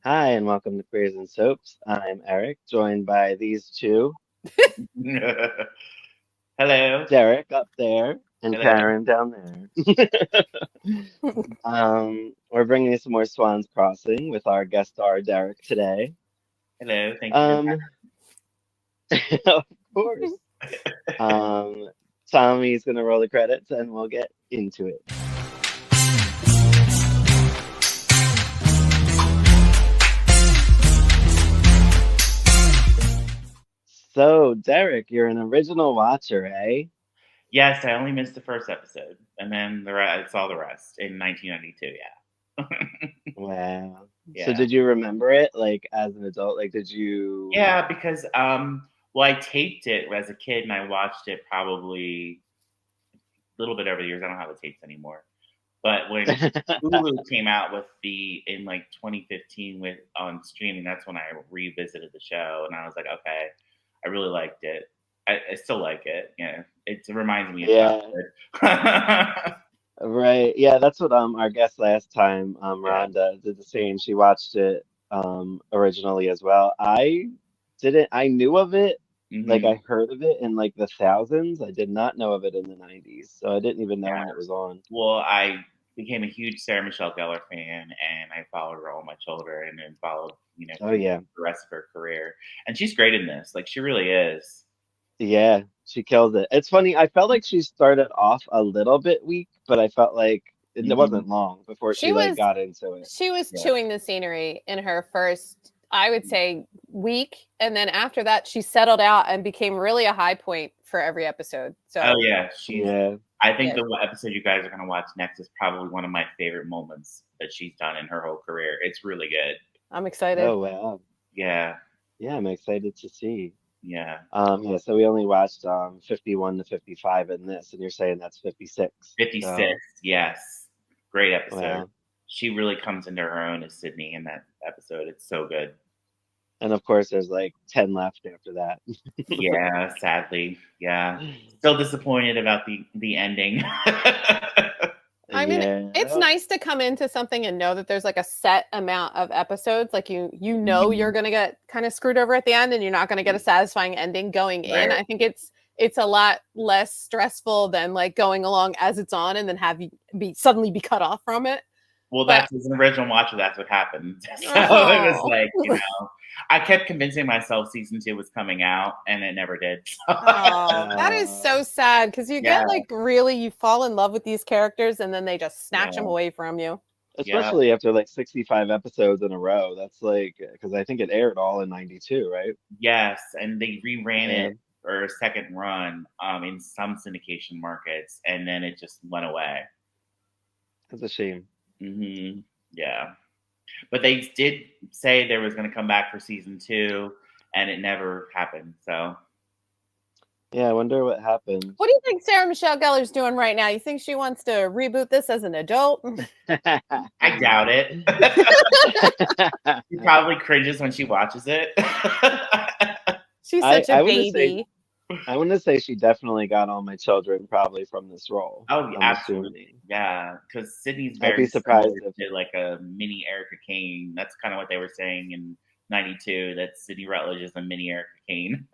Hi, and welcome to Queers and Soaps. I'm Eric, joined by these two, Hello. Derek up there and Hello. Karen down there. We're bringing you some more Swans Crossing with our guest star Derek today. Hello. Thank you for Um, of course. Um, Tommy's gonna roll the credits and we'll get into it. So, Derek, you're an original watcher, eh? Yes, I only missed the first episode, and then I saw the rest in 1992. Yeah. Wow. So, Yeah. did you remember it like as an adult? Like, did you? Yeah, because well, I taped it as a kid, and I watched it probably a little bit over the years. I don't have the tapes anymore. But when Hulu came out with the in like 2015 with on streaming, that's when I revisited the show, and I was like, okay, I really liked it. I still like it. Yeah, it reminds me of Yeah. childhood. Right. Yeah, that's what our guest last time, Yeah. Rhonda, did the same. She watched it originally as well. I didn't I knew of it, like Hmm. I heard of it in like the thousands. I did not know of it in the 90s. So I didn't even know when it Yeah. was on. Well, I became a huge Sarah Michelle Gellar fan, and I followed her all my children, and followed Oh through yeah. the rest of her career. And she's great in this. Like she really is. Yeah, she kills it. It's funny, I felt like she started off a little bit weak, but I felt like it Hmm. wasn't long before She she like was got into it. she was Yeah. chewing the scenery in her first, I would say, week, and then after that she settled out and became really a high point for every episode. Oh So yeah, she's. Yeah. I think yeah, the episode you guys are going to watch next is probably one of my favorite moments that she's done in her whole career. It's really good. I'm excited. Oh wow. Yeah, Yeah, I'm excited to see. yeah. Yeah, so we only watched 51 to 55 in this, and you're saying that's 56. 56. So, Yes, great episode. wow. She really comes into her own as Sydney in that episode. It's so good. And of course, there's like 10 left after that. Yeah, sadly, yeah. Still disappointed about the ending. I mean, it's Yeah. nice to come into something and know that there's like a set amount of episodes. Like you know you're Mhm. gonna get kind of screwed over at the end, and you're not gonna get a satisfying ending going in. Right. I think it's a lot less stressful than like going along as it's on and then have you suddenly be cut off from it. Well, But that's as an original watcher, that's what happened. So it was oh, like, I kept convincing myself season 2 was coming out, and it never did. oh, that is Uh, so sad because you Yeah, get like really you fall in love with these characters and then they just snatch them yeah, away from you. yeah. Especially after like 65 episodes in a row. That's like, because I think it aired all in 92, right? Yes, and they reran Yeah, it for a second run in some syndication markets, and then it just went away. that's a shame. Yeah, but they did say there was going to come back for season 2, and it never happened. So Yeah, I wonder what happened. What do you think Sarah Michelle Gellar's doing right now? You think she wants to reboot this as an adult? I doubt it. She probably cringes when she watches it. She's I such a I want to say baby. I want to say she definitely got all my children probably from this role. Oh, I'm absolutely. assuming. Yeah, because Sydney's I'd be very similar surprised if to like a mini Erica Kane. That's kind of what they were saying in '92. That Sydney Rutledge is a mini Erica Kane.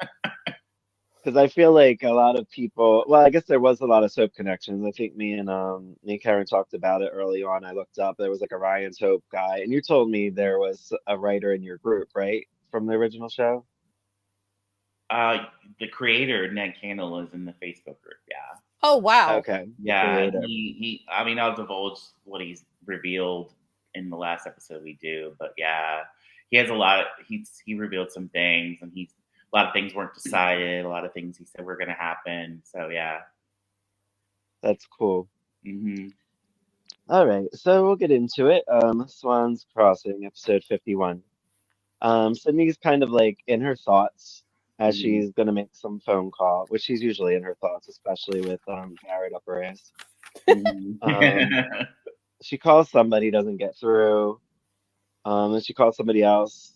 because I feel like a lot of people. Well, I guess there was a lot of soap connections. I think me and Karen talked about it early on. I looked up there was like a Ryan's Hope guy, and you told me there was a writer in your group, right, from the original show. Uh, the creator Ned Candle is in the Facebook group. Yeah, Oh wow. Okay, the yeah. creator. He. I mean, I'll divulge what he's revealed in the last episode we do, but yeah, he has a lot. He revealed some things, and he's a lot of things weren't decided. A lot of things he said were going to happen. So yeah. That's cool. Hmm. All right, so we'll get into it. Swan's Crossing, episode 51. Sydney's kind of like in her thoughts as Hmm. she's gonna make some phone call, which she's usually in her thoughts, especially with Garrett up her ass. Hmm. Um, she calls somebody, doesn't get through. Then she calls somebody else,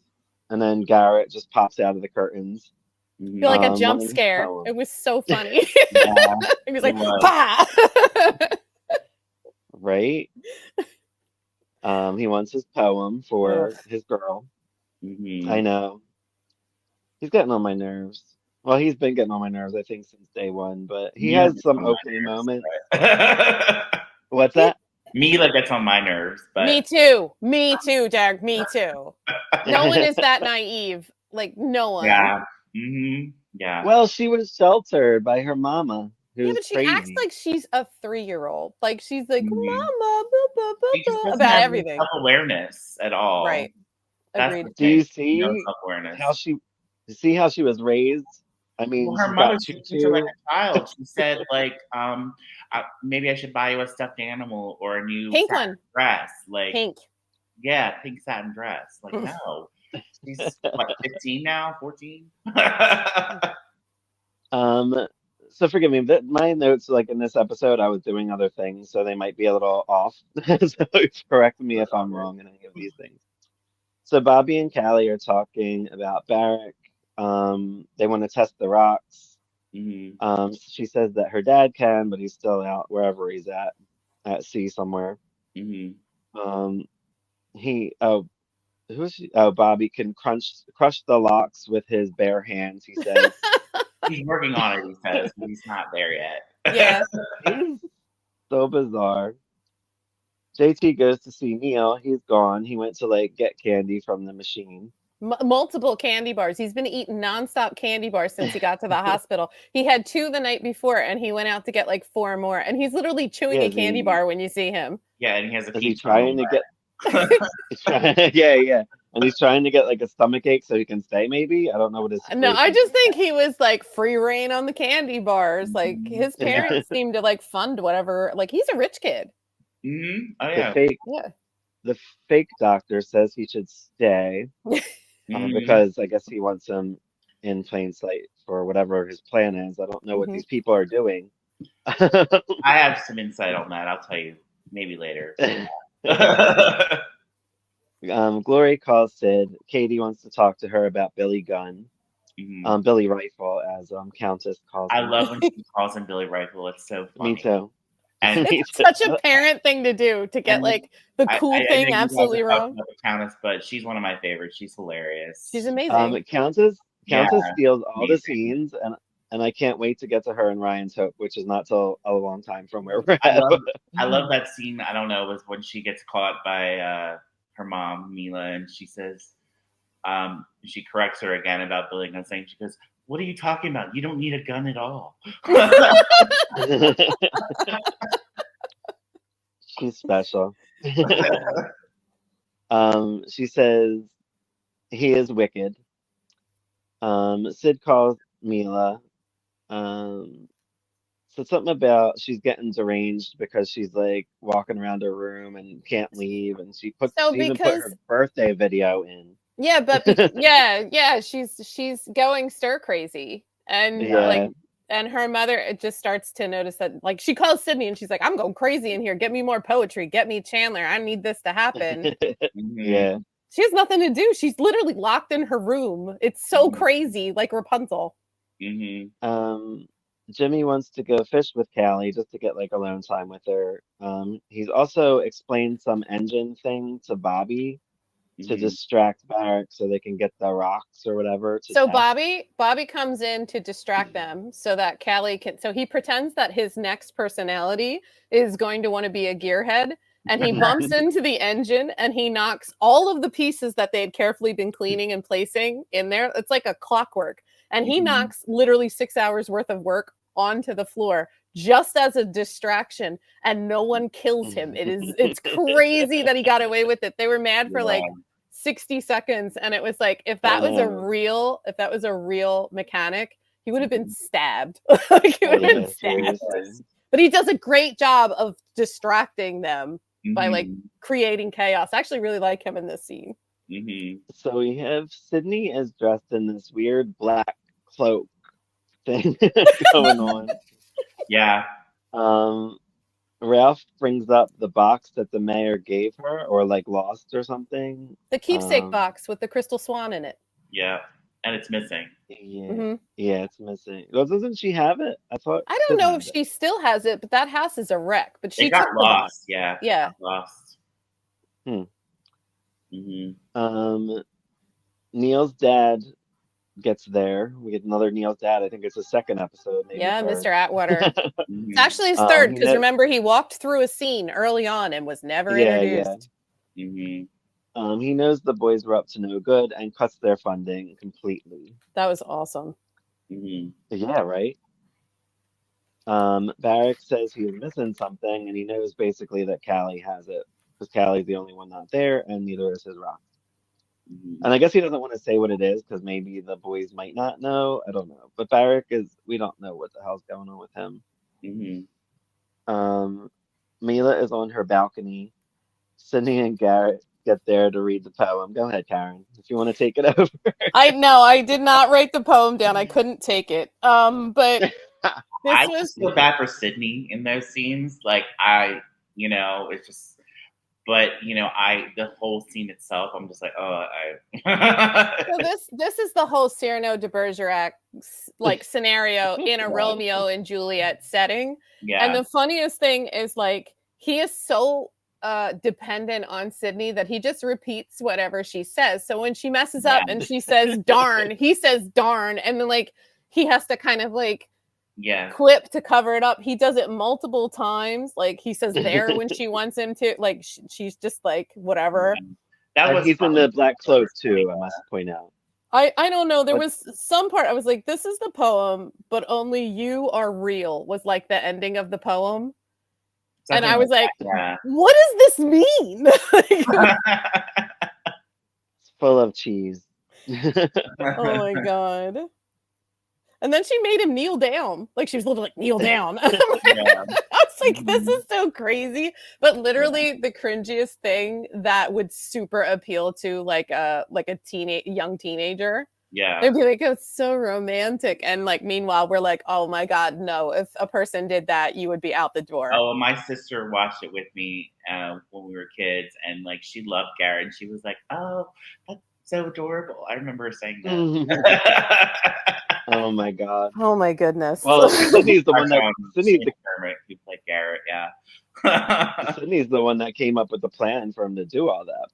and then Garrett just pops out of the curtains, I feel like a jump wanting his scare. poem. It was so funny. Yeah, He was it like, was. "Pa!" Right? He wants his poem Ugh. for his girl. I Mm-hmm. know. He's getting on my nerves. Well, he's been getting on my nerves, I think, since day one, but he Mila has gets some on my okay nerves. moments. But What's that? Mila gets on my nerves, but Me too. Me too, Derek. Me too. No one is that naive. Like, no one. yeah. Mm-hmm. Yeah. Well, she was sheltered by her mama, Yeah, who's but she acts crazy. like she's a 3-year-old. Like, she's like, Mm-hmm. Mama, blah, blah, blah, She just blah, doesn't about have any everything. self-awareness at all. Right. That's the Agreed. Do you thing. No see self-awareness. how she was raised? I mean, Well, her she's mother got treats her like tutu. a child. She said, like, maybe I should buy you a stuffed animal or a new Pink satin one. dress. Like, Pink. yeah, pink satin dress. Like, no. She's, what, 15 now? 14? Um, so forgive me, but my notes, like in this episode, I was doing other things, so they might be a little off. So correct me if I'm wrong in any of these things. So Bobby and Callie are talking about Barrack. They want to test the rocks. Mm-hmm. She says that her dad can, but he's still out wherever he's at sea somewhere. Mm-hmm. Um, oh, who's she? Oh, Bobby can crush the locks with his bare hands, he says. He's working on it, he says, but he's not there yet. Yeah. He's so bizarre. JT goes to see Neil. He's gone. He went to like get candy from the machine. Multiple candy bars. He's been eating nonstop candy bars since he got to the hospital. He had 2 the night before, and he went out to get like 4 more. And he's literally chewing Yeah, a candy bar when you see him. Yeah, and he has a is he pizza on trying the to get? way. Yeah. And he's trying to get like a stomach ache so he can stay. Maybe I don't know what his No, I situation just is. think he was like free reign on the candy bars. Like his Yeah. parents seem to like fund whatever. Like he's a rich kid. Mm-hmm. Oh, The yeah. fake, Yeah. the fake doctor says he should stay Mm-hmm. because I guess he wants him in plain sight for whatever his plan is. I don't know what Mhm. these people are doing. I have some insight on that. I'll tell you maybe later. Glory calls Sid. Katie wants to talk to her about Billy Gunn. Mhm. Billy Rifle, as Countess calls I him. love when she calls him Billy Rifle. It's so funny. Me too. And Me It's too. such a parent thing to do to get And like the I cool know thing you guys absolutely have talked wrong. about the Countess, but she's one of my favorites. She's hilarious. She's amazing. Countess Yeah, steals all the amazing. scenes, and I can't wait to get to her and Ryan's Hope, which is not till a long time from where we're I at. love that scene. I don't know, was when she gets caught by her mom, Mila, and she says, she corrects her again about Billy Gunn, saying, she goes, "What are you talking about? You don't need a gun at all." She's special. She says he is wicked. Sid calls Mila. Said something about she's getting deranged because she's like walking around her room and can't leave, and she So even put because her birthday video in. yeah, but she's going stir crazy. And Yeah. like and her mother it just starts to notice that like she calls Sydney and she's like, I'm going crazy in here. Get me more poetry. Get me Chandler. I need this to happen. Mhm. Yeah. She has nothing to do. She's literally locked in her room. It's so crazy, like Rapunzel. Mhm. Jimmy wants to go fish with Callie just to get like alone time with her. He's also explained some engine thing to Bobby to Mhm. distract Barrack so they can get the rocks or whatever to So test. Bobby comes in to distract them so that Callie can. So he pretends that his next personality is going to want to be a gearhead, and he bumps into the engine and he knocks all of the pieces that they had carefully been cleaning and placing in there. It's like a clockwork, and he Mhm. knocks literally 6 hours worth of work onto the floor just as a distraction, and no one kills him. It's crazy that he got away with it. They were mad for like 60 seconds, and it was like if that was a real mechanic, he would have been stabbed. Like he would have been Yeah, stabbed. seriously. But he does a great job of distracting them by like Mhm. creating chaos. I actually really like him in this scene. Mhm. So we have Sydney is dressed in this weird black cloak thing going on. Yeah. Ralph brings up the box that the mayor gave her or like lost or something. The keepsake box with the crystal swan in it. Yeah. And it's missing. Yeah. Mhm. Yeah, it's missing. Well, doesn't she have it? I thought I don't Sid know had if it. she still has it, but that house is a wreck. But she It got took the box. lost. Yeah. It Yeah. got lost. Hmm. Mm-hmm. Neil's dad gets there. We get another Neil's dad. I think it's the second episode, maybe Yeah, third. Mr. Atwater. It's Mm-hmm. actually his third He because kno- remember he walked through a scene early on and was never yeah. introduced. Mm-hmm. He knows the boys were up to no good and cuts their funding completely. That was awesome. Mm-hmm. Yeah, right. Barrick says he's missing something, and he knows basically that Callie has it because Callie's the only one not there, and neither is his rock. Mm-hmm. And I guess he doesn't want to say what it is because maybe the boys might not know. I don't know. But Barrick is, we don't know what the hell's going on with him. Mm-hmm. Um, Mila is on her balcony. Sydney and Garrett get there to read the poem. Go ahead, Karen, if you want to take it over. I know I did not write the poem down. I couldn't take it. But this I was just feel bad for Sydney in those scenes. Like it's just, but the whole scene itself, I'm just like, oh, so this is the whole Cyrano de Bergerac like scenario in a Right. Romeo and Juliet setting. And yeah, the funniest thing is like he is so dependent on Sydney that he just repeats whatever she says. So when she messes up and she says darn, he says darn, and then like he has to kind of like yeah. quip to cover it up. He does it multiple times. Like he says there when she wants him to. Like she's just like whatever. That And was he's in probably the black cloak too, I funny. must point out. I don't know. There But was some part I was like, this is the poem, but only you are real was like the ending of the poem. And Something I was like, that, what does this mean? yeah. it's full of cheese. Oh my God. And then she made him kneel down. Like she was literally like, kneel down. I Yeah. was like, this Mhm. is so crazy. But literally the cringiest thing that would super appeal to like a young teenager. Yeah. They'd be like, oh, it's so romantic. And like meanwhile, we're like, oh my God, no. If a person did that, you would be out the door. Oh, my sister watched it with me when we were kids, and like she loved Garrett, and she was like, "Oh, that's so adorable." I remember her saying that. Oh my God. Oh my goodness. Well, Sydney's the one that Sydney's Shane Kermit, who played Garrett. Yeah. Sydney's the one that came up with the plan for him to do all that.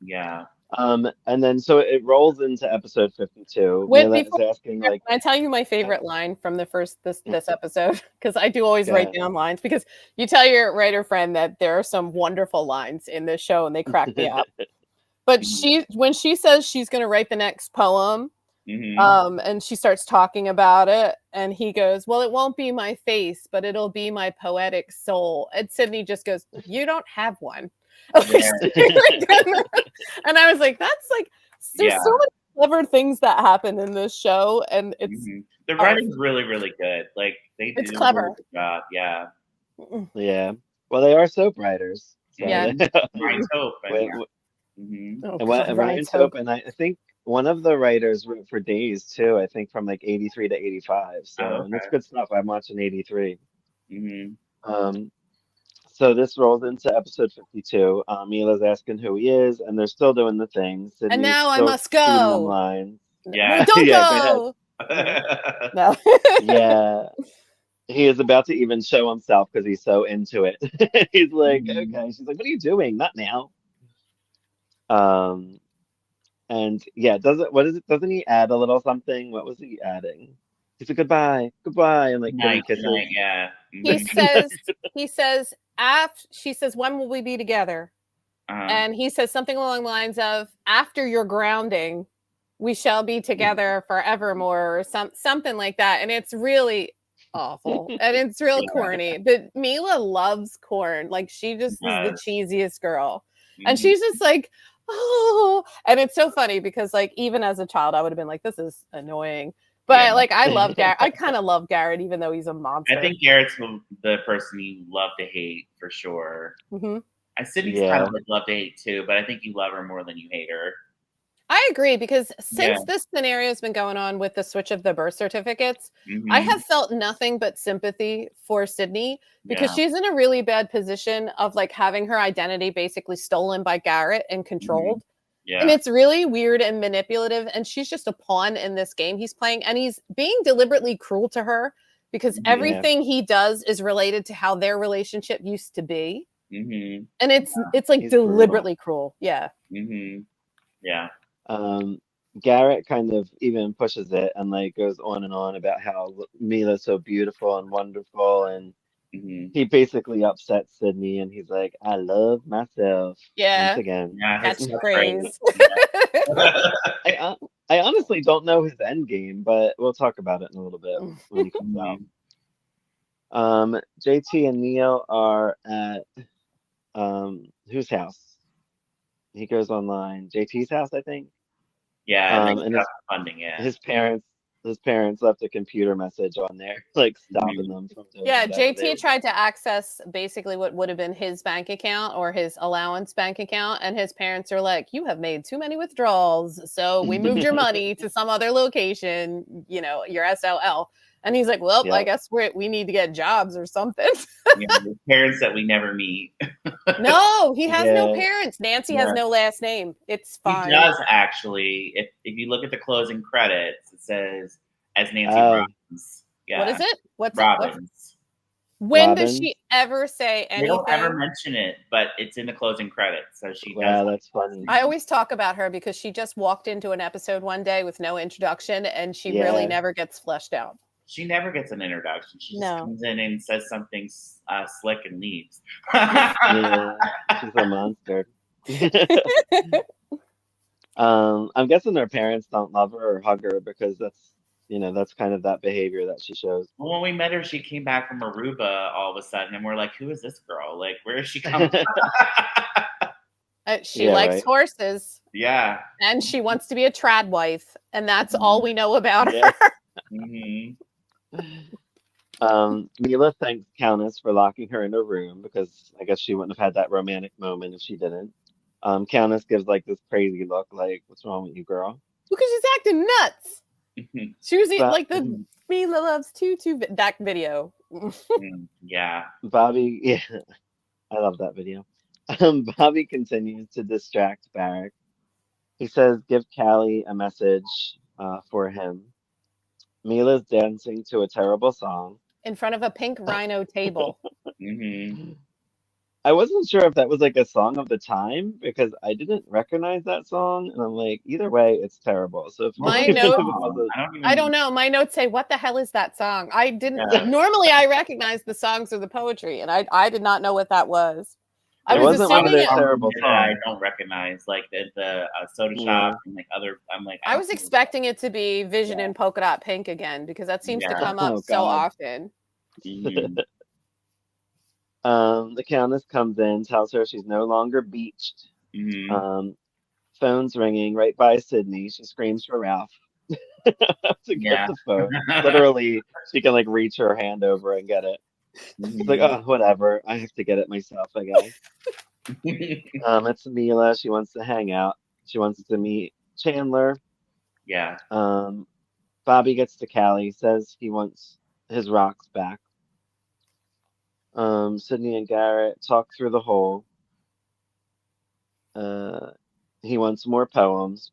Yeah. And then so it rolls into episode 52. Wait, Mila is before asking like, can I tell you my favorite line from the first this episode? Because I do always write down lines because you tell your writer friend that there are some wonderful lines in this show and they crack me up. But when she says she's gonna write the next poem, and she starts talking about it, and he goes, well, it won't be my face, but it'll be my poetic soul. And Sydney just goes, you don't have one. Yeah. And I was like, that's like there's so many clever things that happen in this show, and it's the writing's really, really good. Like they do it's clever. a really good job. Yeah. Yeah. Well, they are soap writers. So Yeah. Ryan's Hope. Oh, Ryan's Hope, and I think one of the writers wrote for Days too. I think from like 83 to 85. So and it's good stuff. I'm watching 83. So this rolls into episode 52. Mila's asking who he is, and they're still doing the thing. Sydney's and now I still must feeding them go. lines. Yeah. No, don't Yeah, go. No. Yeah. He is about to even show himself because he's so into it. He's like, okay. She's like, what are you doing? Not now. And yeah, doesn't he add a little something? What was he adding? He said goodbye, and like then he kisses. Yeah. He says after she says, when will we be together? And he says something along the lines of, after your grounding, we shall be together forevermore, or something like that. And it's really awful. And it's real corny. But Mila loves corn. Like she just is the cheesiest girl. And she's just like, oh, and it's so funny because like even as a child, I would have been like, this is annoying. But like I love Garrett. I kind of love Garrett, even though he's a monster. I think Garrett's the person you love to hate for sure. Sydney's kind of like love to hate too, but I think you love her more than you hate her. I agree, because since this scenario has been going on with the switch of the birth certificates, I have felt nothing but sympathy for Sydney, because she's in a really bad position of like having her identity basically stolen by Garrett and controlled. And it's really weird and manipulative. And she's just a pawn in this game he's playing. And he's being deliberately cruel to her because everything he does is related to how their relationship used to be. Mm-hmm. And it's like He's deliberately cruel. Yeah. Mm-hmm. Yeah. Garrett kind of even pushes it and like goes on and on about how Mila's so beautiful and wonderful, and Mm-hmm. he basically upsets Sydney, and he's like, "I love myself once Yeah. again." Yeah, his Catchphrase. I I honestly don't know his end game, but we'll talk about it in a little bit when he comes out. Mhm. JT and Neil are at whose house? He goes online. JT's house, I think. Yeah, and they And got funding. Yeah. his parents his parents left a computer message on there, like stopping Mhm. them from doing Yeah, whatever they JT were tried doing. to access basically what would have been his bank account or his allowance bank account, and his parents are like, "You have made too many withdrawals, so we moved your money to some other location. You know, your SLL." And he's like, "Well, I Yep. guess we need to get jobs or something." Yeah, the parents that we never meet. No, he has no Yeah. parents. Nancy has Yeah. no last name. It's He fine. does actually. If you look at the closing credits, it says as Nancy Oh, Robbins. What is Yeah, it? What's Robbins. when does Robin. she ever say They don't ever anything? mention it, but it's in the closing credits, so she does Wow, have that's a last funny. I name. always talk about her because she just walked into an episode one day with no introduction and she really Yeah. never gets fleshed out. She never gets an introduction. She just No. comes in and says something slick and leaves. Yeah. She's a monster. I'm guessing her parents don't love her or hug her because that's kind of that behavior that she shows. Well, when we met her, she came back from Aruba all of a sudden, and we're like, "Who is this girl? Like, where is she coming from?" She Yeah, likes right. horses Yeah. and she wants to be a trad wife, and that's all we know about Yeah. her. Hmm. Mila thanks Countess for locking her in a room because I guess she wouldn't have had that romantic moment if she didn't. Countess gives like this crazy look, like, "What's wrong with you, girl?" Because she's acting nuts. She was But like the Mila loves Tutu that video. Yeah. Bobby, yeah, I love that video. Bobby continues to distract Barrack. He says, "Give Callie a message for him." Mila's dancing to a terrible song. In front of a pink rhino table. Hmm. I wasn't sure if that was like a song of the time because I didn't recognize that song, and I'm like, either way, it's terrible. So if, What My was the if note it was song? a, I don't I even. don't know. My notes say, "What the hell is that song?" I didn't Yeah. normally I recognize the songs or the poetry, and I did not know what that was. I it was There's a wasn't lot one of of assuming their it. songs terrible that I songs. don't recognize, like the Soda Yeah, Shop and like other. I'm like, I I don't was know. expecting it to be Vision Yeah. and Polka Dot Pink again because that seems to Yeah. come up oh so God. often. Hmm. The Countess comes in, tells her she's no longer beached. Hmm. Um, phone's ringing right by Sydney. She screams for Ralph to get Yeah. the phone. Literally, she can like reach her hand over and get it. She's like, Hmm. "Oh, whatever. I have to get it myself, I guess." It's Mila. She wants to hang out. She wants to meet Chandler. Yeah. Um, Bobby gets to Callie, says he wants his rocks back. Sydney and Garrett talk through the hole. Uh, he wants more poems.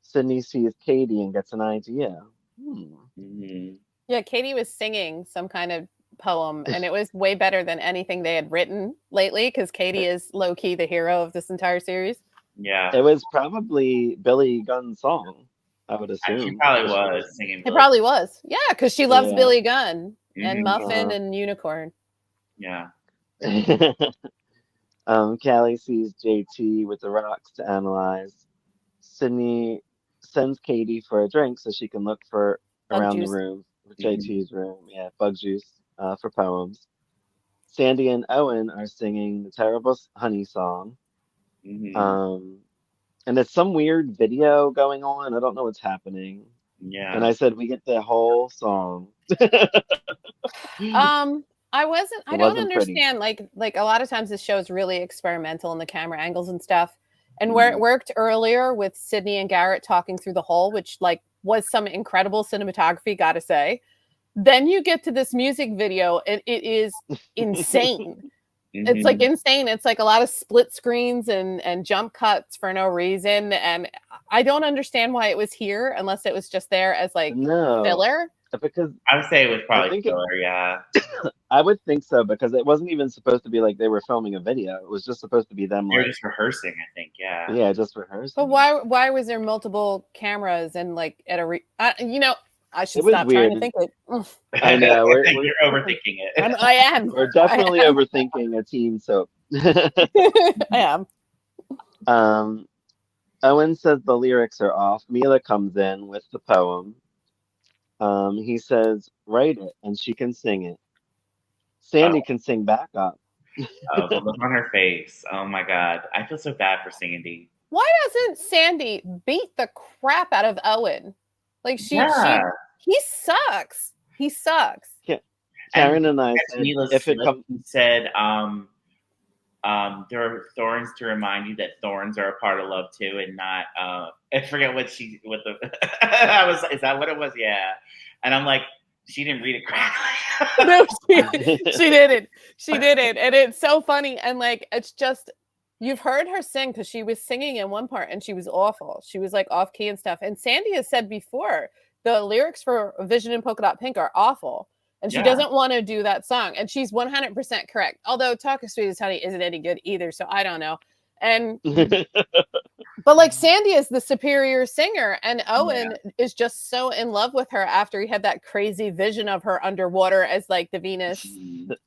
Sydney sees Katie and gets an idea. Hmm. Hmm. Yeah, Katie was singing some kind of poem, and it was way better than anything they had written lately because Katie is low key the hero of this entire series. Yeah. It was probably Billy Gunn's song, I would She assume, probably because she was. was singing It Billy. probably was. Yeah, because she loves Yeah. Billy Gunn and Hmm. Muffin Uh-huh. and Unicorn. Yeah. Callie sees JT with the rocks to analyze. Sydney sends Katie for a drink so she can look for Bug around the juice. room, for Hmm. JT's room. Yeah, bug juice for poems. Sandy and Owen are singing the Terrible Honey song. Hmm. Um, and it's some weird video going on. I don't know what's happening. And Yeah. I said, we get the whole song. It Um, I don't wasn't pretty. understand like a lot of times this show is really experimental in the camera angles and stuff. And where it Hmm. worked earlier with Sydney and Garrett talking through the hole, which like was some incredible cinematography, gotta say. Then you get to this music video and it is insane. It's like Hmm. insane. It's like a lot of split screens and jump cuts for no reason. And I don't understand why it was here unless it was just there as like No. filler. because I would say it was I probably think filler. Yeah, I would think so because it wasn't even supposed to be like they were filming a video. It was just supposed to be them they were like, just rehearsing. I think. Yeah. yeah, just But rehearsing. why was there multiple cameras and like at a I should It was stop trying to weird. think it. I know You're overthinking it. I am. we're definitely overthinking a teen soap. I am. Owen says the lyrics are off. Mila comes in with the poem. He says, write it, and she can sing it. Oh, Sandy can sing back up. oh, the look on her face. Oh my God, I feel so bad for Sandy. Why doesn't Sandy beat the crap out of Owen? Like Yeah. he sucks. He sucks. Karen and I said, Mila's if it comes, said, there are thorns to remind you that thorns are a part of love too, and not. I forget what the. I was. Is that what it was? Yeah, and I'm like, she didn't read it correctly. No, she didn't. She didn't, and it's so funny. And like, it's just you've heard her sing because she was singing in one part and she was awful. She was like off key and stuff. And Sandy has said before the lyrics for Vision and Polka Dot Pink are awful. And she doesn't want to do that song. And she's 100% correct. Although Talk as Sweet as Honey isn't any good either. So I don't know. And but like Sandy is the superior singer. And Owen is just so in love with her after he had that crazy vision of her underwater as like the Venus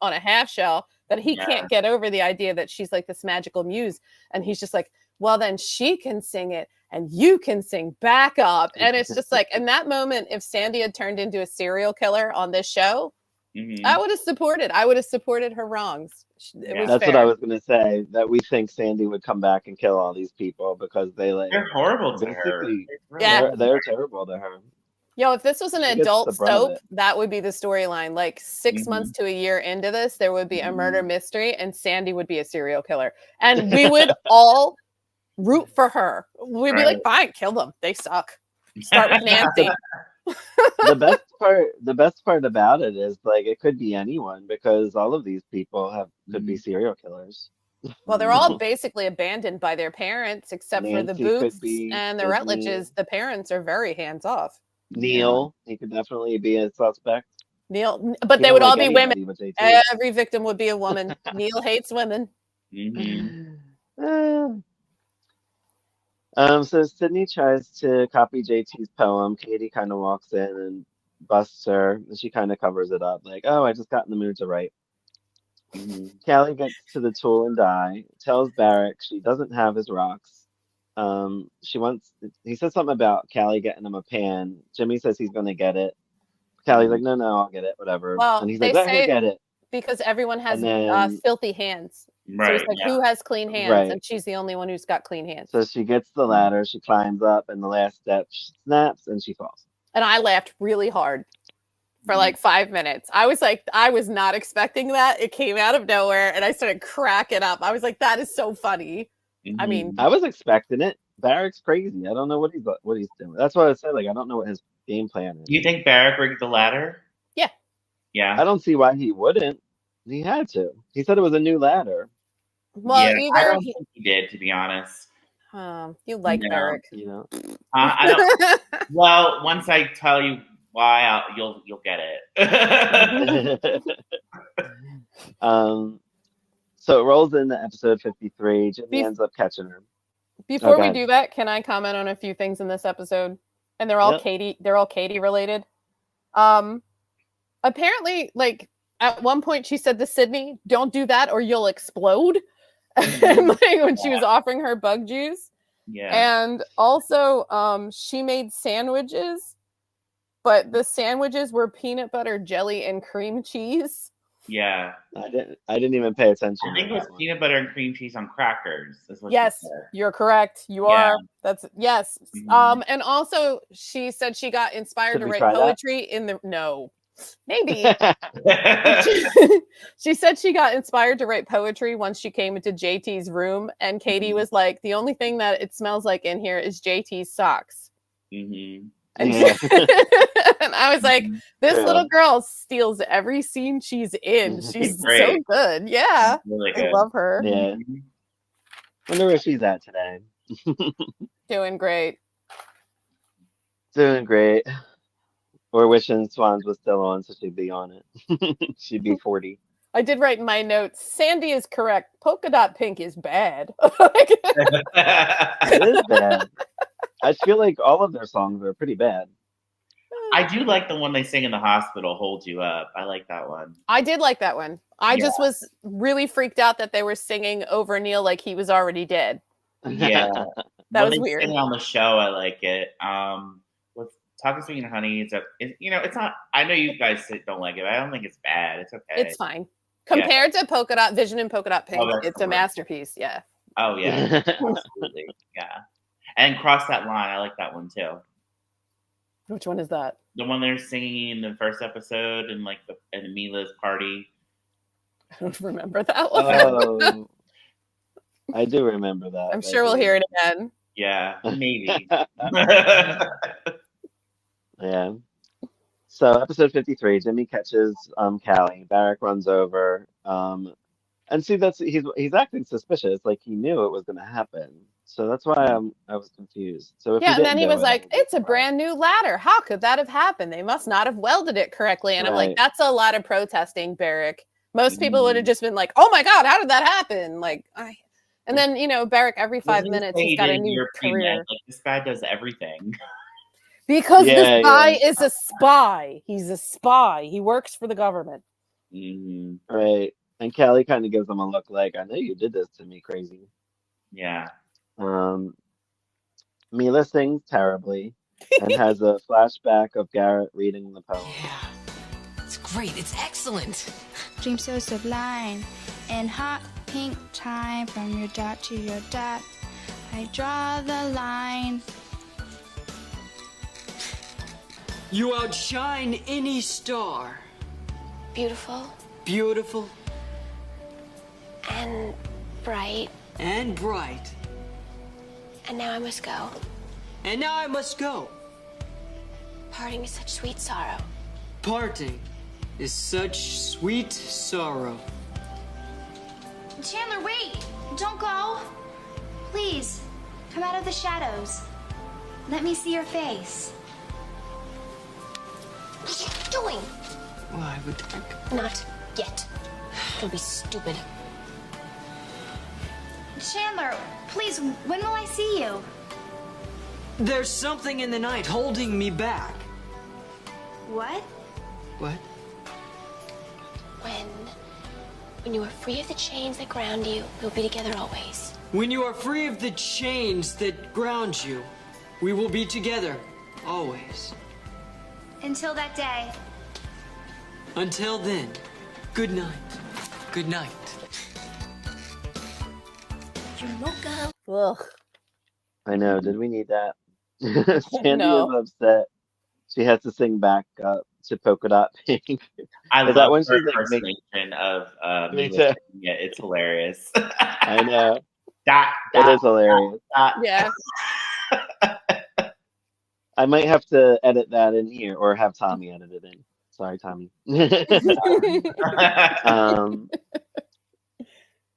on a half shell that he can't get over the idea that she's like this magical muse. And he's just like, well, then she can sing it and you can sing back up. And it's just like, in that moment, if Sandy had turned into a serial killer on this show, I would have supported her wrongs. That's fair. What I was going to say, that we think Sandy would come back and kill all these people because they're horrible to her. They're terrible to her. Yo, if this was an adult soap, that would be the storyline. Like 6 months to a year into this, there would be a murder mystery and Sandy would be a serial killer. And we would all root for her. We'd be like, fine, kill them. They suck. Start with Nancy. The best part about it is like it could be anyone because all of these people could be serial killers. Well, they're all basically abandoned by their parents, except Nancy for the Booths and the Rutledges. The parents are very hands off. Neil, he could definitely be a suspect. Neil, but they would all be women. Every victim would be a woman. Neil hates women. So Sydney tries to copy JT's poem. Katie kind of walks in and busts her, and she kind of covers it up, like, "Oh, I just got in the mood to write." Callie gets to the tool and die, tells Barrick she doesn't have his rocks. He says something about Callie getting him a pan. Jimmy says he's going to get it. Callie's like, no, I'll get it, whatever. Well, and he's like, let her get it. Because everyone has filthy hands. Right, so it's like, who has clean hands? Right. And she's the only one who's got clean hands. So she gets the ladder, she climbs up, and the last step she snaps and she falls. And I laughed really hard for like 5 minutes. I was like, I was not expecting that. It came out of nowhere and I started cracking up. I was like, that is so funny. I mean, I was expecting it. Barrick's crazy. I don't know what he's doing. That's what I said. Like, I don't know what his game plan is. Do you think Barrick rigged the ladder? Yeah. Yeah. I don't see why he wouldn't. He had to. He said it was a new ladder. Well, I don't think he did, to be honest. You like Barrick, you know. I don't. Well, once I tell you why, you'll get it. So it rolls into episode 53. Jimmy ends up catching her. Before we do that, can I comment on a few things in this episode? And they're all Katie. They're all Katie related. Apparently, like at one point, she said to Sydney, "Don't do that, or you'll explode." And like when she was offering her bug juice. Yeah. And also, she made sandwiches, but the sandwiches were peanut butter, jelly, and cream cheese. Yeah. I didn't even pay attention. I think it was peanut butter and cream cheese on crackers. Yes, you're correct. You are. That's yes. And also she said she got inspired to write poetry in the maybe. She said she got inspired to write poetry once she came into JT's room, and Katie was like, "The only thing that it smells like in here is JT's socks." And, and I was like, this little girl steals every scene she's in. She's so good. Yeah. Really good. I love her. Yeah. Wonder where she's at today. Doing great. Doing great. Or wishing Swans was still on, so she'd be on it. She'd be 40. I did write in my notes. Sandy is correct. Polka dot pink is bad. It is bad. I feel like all of their songs are pretty bad. I do like the one they sing in the hospital, "Hold You Up." I like that one. I did like that one. I just was really freaked out that they were singing over Neil like he was already dead. Yeah, That when was they weird. sing on the show, I like it. With Talking Sweet and Honey, it's not. I know you guys don't like it. I don't think it's bad. It's okay. It's fine. Compared to Polka Dot Vision and Polka Dot Pink, it's a correct. masterpiece. Yeah. Oh yeah, absolutely. Yeah, and Cross That Line. I like that one too. Which one is that? The one they're singing in the first episode and in Mila's party. I don't remember that one. Oh, I do remember that. I'm sure we'll hear it again. Yeah, maybe. Yeah. So episode 53, Jimmy catches Callie. Barrack runs over. And see, he's acting suspicious, like he knew it was going to happen. So that's why I was confused. So if Yeah, and then he was do like, "It's a brand new ladder. How could that have happened? They must not have welded it correctly." And I'm like, "That's a lot of protesting, Barrack. Most people would have just been like, "Oh my God, how did that happen?" And then Barrack every 5 minutes he's got a new career. Like, this guy does everything. Because this guy is a spy. He's a spy. He works for the government. Mm-hmm. Right. And Callie kind of gives him a look like, "I know you did this to me, crazy." Yeah. Mila sings terribly and has a flashback of Garrett reading the poem. Yeah, it's great. It's excellent. Dream so sublime and hot pink time from your dot to your dot. I draw the line. You outshine any star. Beautiful. Beautiful. And bright. And bright. And now I must go. And now I must go. Parting is such sweet sorrow. Parting is such sweet sorrow. Chandler, wait! Don't go! Please, come out of the shadows. Let me see your face. What are you doing? Well, I would think. Not yet. Don't be stupid. Chandler, please, when will I see you? There's something in the night holding me back. What? What? When you are free of the chains that ground you, we'll be together always. When you are free of the chains that ground you, we will be together always. Until that day. Until then, good night. Good night. Ugh. I know. Did we need that? Sandy No. is upset. She has to sing back up to Polka Dot Pink. I Is love that when her she's like, impersonation of Me Mila. too. Yeah, it's hilarious. I know. Dot, It dot, is hilarious. dot. Yeah. I might have to edit that in here or have Tommy edit it in. Sorry, Tommy.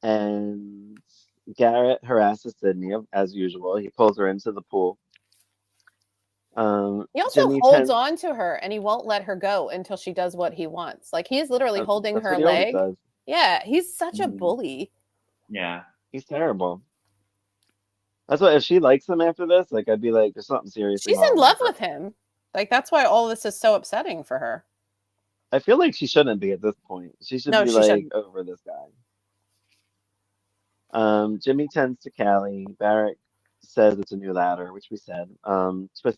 And Garrett harasses Sydney as usual. He pulls her into the pool. He also Jimmy holds on to her and he won't let her go until she does what he wants. Like he's literally holding that's her what he always leg. does. Yeah, he's such a Mhm. bully. Yeah. He's terrible. That's why if she likes him after this, like I'd be like, there's something serious. She's in love with him. Like that's why all this is so upsetting for her. I feel like she shouldn't be at this point. She should No, be she like shouldn't. over this guy. Jimmy tends to Callie. Barrack says it's a new ladder, which we said.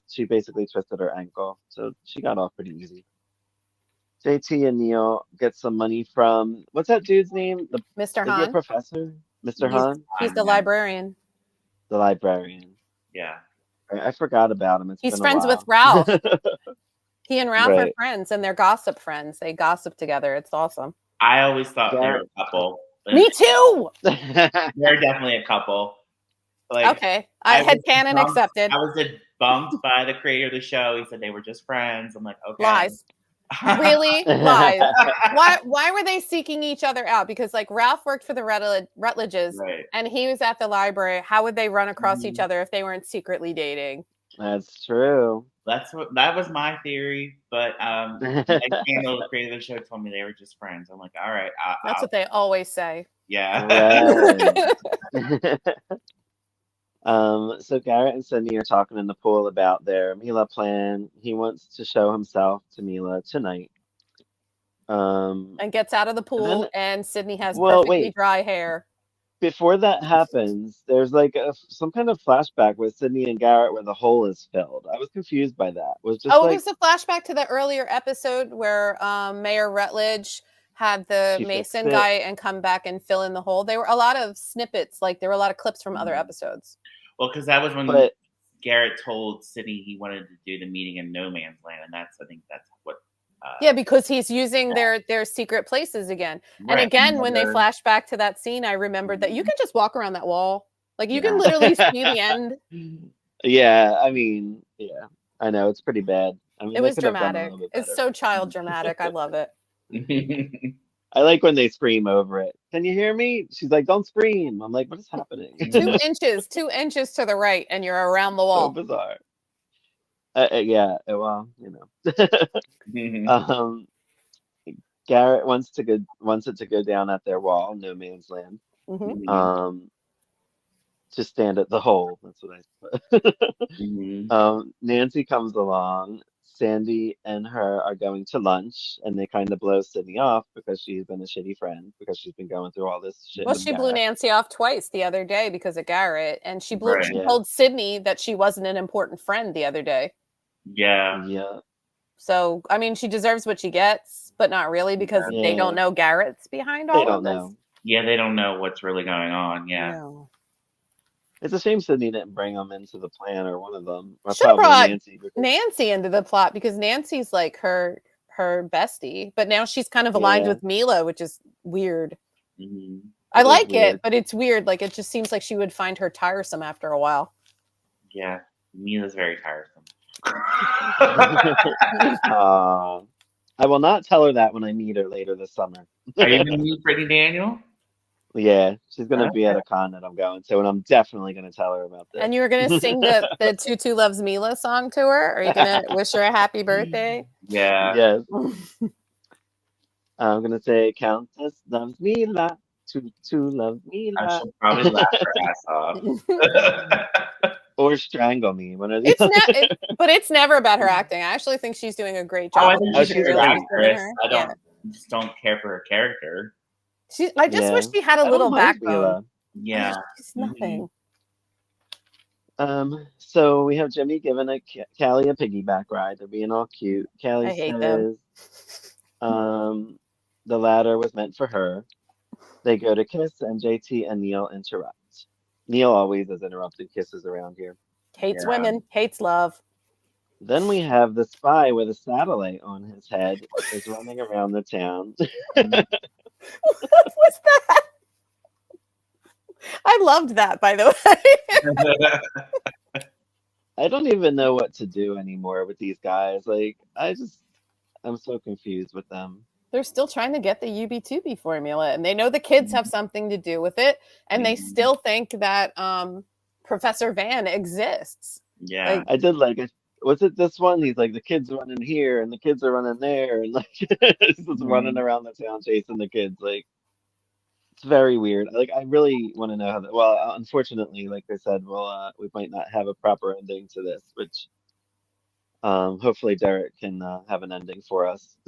She basically twisted her ankle, so she got off pretty easy. JT and Neil get some money from what's that dude's name? Mr. Is he a Hahn. professor? Mr. Hahn, He's the Yeah. librarian. the librarian. Yeah. I forgot about him. He's been a friends with while. Ralph. He and Ralph are Right. friends and they're gossip friends. They gossip together. It's awesome. I always thought they were Garrett. a couple. Me too. They're definitely a couple. Like, Okay. I had was canon bumped- accepted. I was debunked by the creator of the show. He said they were just friends. I'm like, okay. Lies. Really? Lies. Why were they seeking each other out? Because like Ralph worked for the Rutledges Right. and he was at the library. How would they run across each Mhm. other if they weren't secretly dating? That's true. That was my theory, but Meg Campbell, the creator of the show, told me they were just friends. I'm like, all right, That's what they always say. yeah. Right. So Garrett and Sydney are talking in the pool about their Mila plan. He wants to show himself to Mila tonight. And gets out of the And pool, then, and Sydney has well, perfectly wait. dry hair. Before that happens, there's like some kind of flashback with Sydney and Garrett where the hole is filled. I was confused by that. Was just Oh, it like was a flashback to the earlier episode where Mayor Rutledge had the she fixed Mason it. guy and come back and fill in the hole. There were a lot of snippets, like there were a lot of clips from other episodes. Well, because that was when But Garrett told Sydney he wanted to do the meeting in No Man's Land, and I think that's what. Yeah, because he's using their secret places again. And Right. again, when they flash back to that scene, I remembered that you can just walk around that wall. Like you can Yeah. literally see the end. yeah, I mean, yeah, I know it's pretty bad. I mean, It they was could have done a dramatic. little bit It's better. so child dramatic. I love it. I like when they scream over it. Can you hear me? She's like, don't scream. I'm like, what is happening? 2 inches to the right, and you're around the So wall. bizarre. Yeah, well, you know. um, Garrett wants it to go down at their wall, No Man's Land. Mhm. To stand at the hole. That's what I put. Nancy comes along. Sandy and her are going to lunch, and they kind of blow Sydney off because she's been a shitty friend because she's been going through all this shit. Well, with she blew Garrett. Nancy off twice the other day because of Garrett, and she Right. told Sydney that she wasn't an important friend the other day. Yeah. Yeah. So, I mean, she deserves what she gets, but not really because they don't know Garrett's behind all They don't of this. know. Yeah, they don't know what's really going on. Yeah. No. It's a shame Sydney didn't bring them into the plan, or one of them. Or Should have probably brought Nancy. Nancy into the plot because Nancy's like her bestie, but now she's kind of aligned with Mila, which is weird. I like it, but it's weird. Like it just seems like she would find her tiresome after a while. Yeah, Mila's very tiresome. I will not tell her that when I meet her later this summer. Are you going to meet Brittany Daniel? Yeah, she's going to be at a con that I'm going to, and I'm definitely going to tell her about this. And you were going to sing the Tutu Loves Mila song to her? Are you going to wish her a happy birthday? Yeah. Yes. I'm going to say, Countess loves Mila. Tutu loves Mila. I should probably laugh her ass off. Or strangle me. One of but it's never about her acting. I actually think she's doing a great job. I think she's a good actress. I just don't care for her character. I just wish she had a little backbone. Yeah. She's nothing. So we have Jimmy giving Callie a piggyback ride. They're being all cute. Callie says the ladder was meant for her. They go to kiss, and JT and Neil interrupt. Neil always has interrupted kisses around here. Hates women, hates love. Then we have the spy with a satellite on his head is running around the town. What was that? I loved that, by the way. I don't even know what to do anymore with these guys. Like, I'm so confused with them. They're still trying to get the UB2B formula, and they know the kids have something to do with it, and they still think that Professor Van exists. Yeah. Like, I did like it. Was it this one? He's like, the kids are running here and the kids are running there, and like just running around the town chasing the kids. Like, it's very weird. Like, I really want to know how that. Well, unfortunately, like I said, we might not have a proper ending to this, which hopefully Derek can have an ending for us.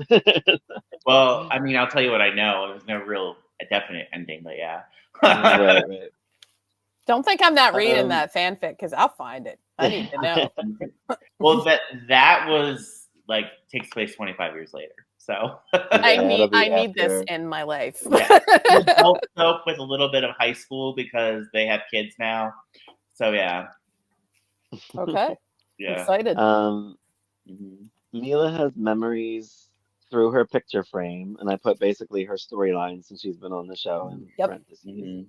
Well, I mean, I'll tell you what I know. There's no real definite ending, but yeah. right. Don't think I'm not reading that fanfic because I'll find it. I need to know. Well, that was like takes place 25 years later. So I need this in my life. Yeah. Help with a little bit of high school because they have kids now. So yeah. Okay. Yeah. Excited. Mila has memories through her picture frame, and I put basically her storyline since she's been on the show in parentheses.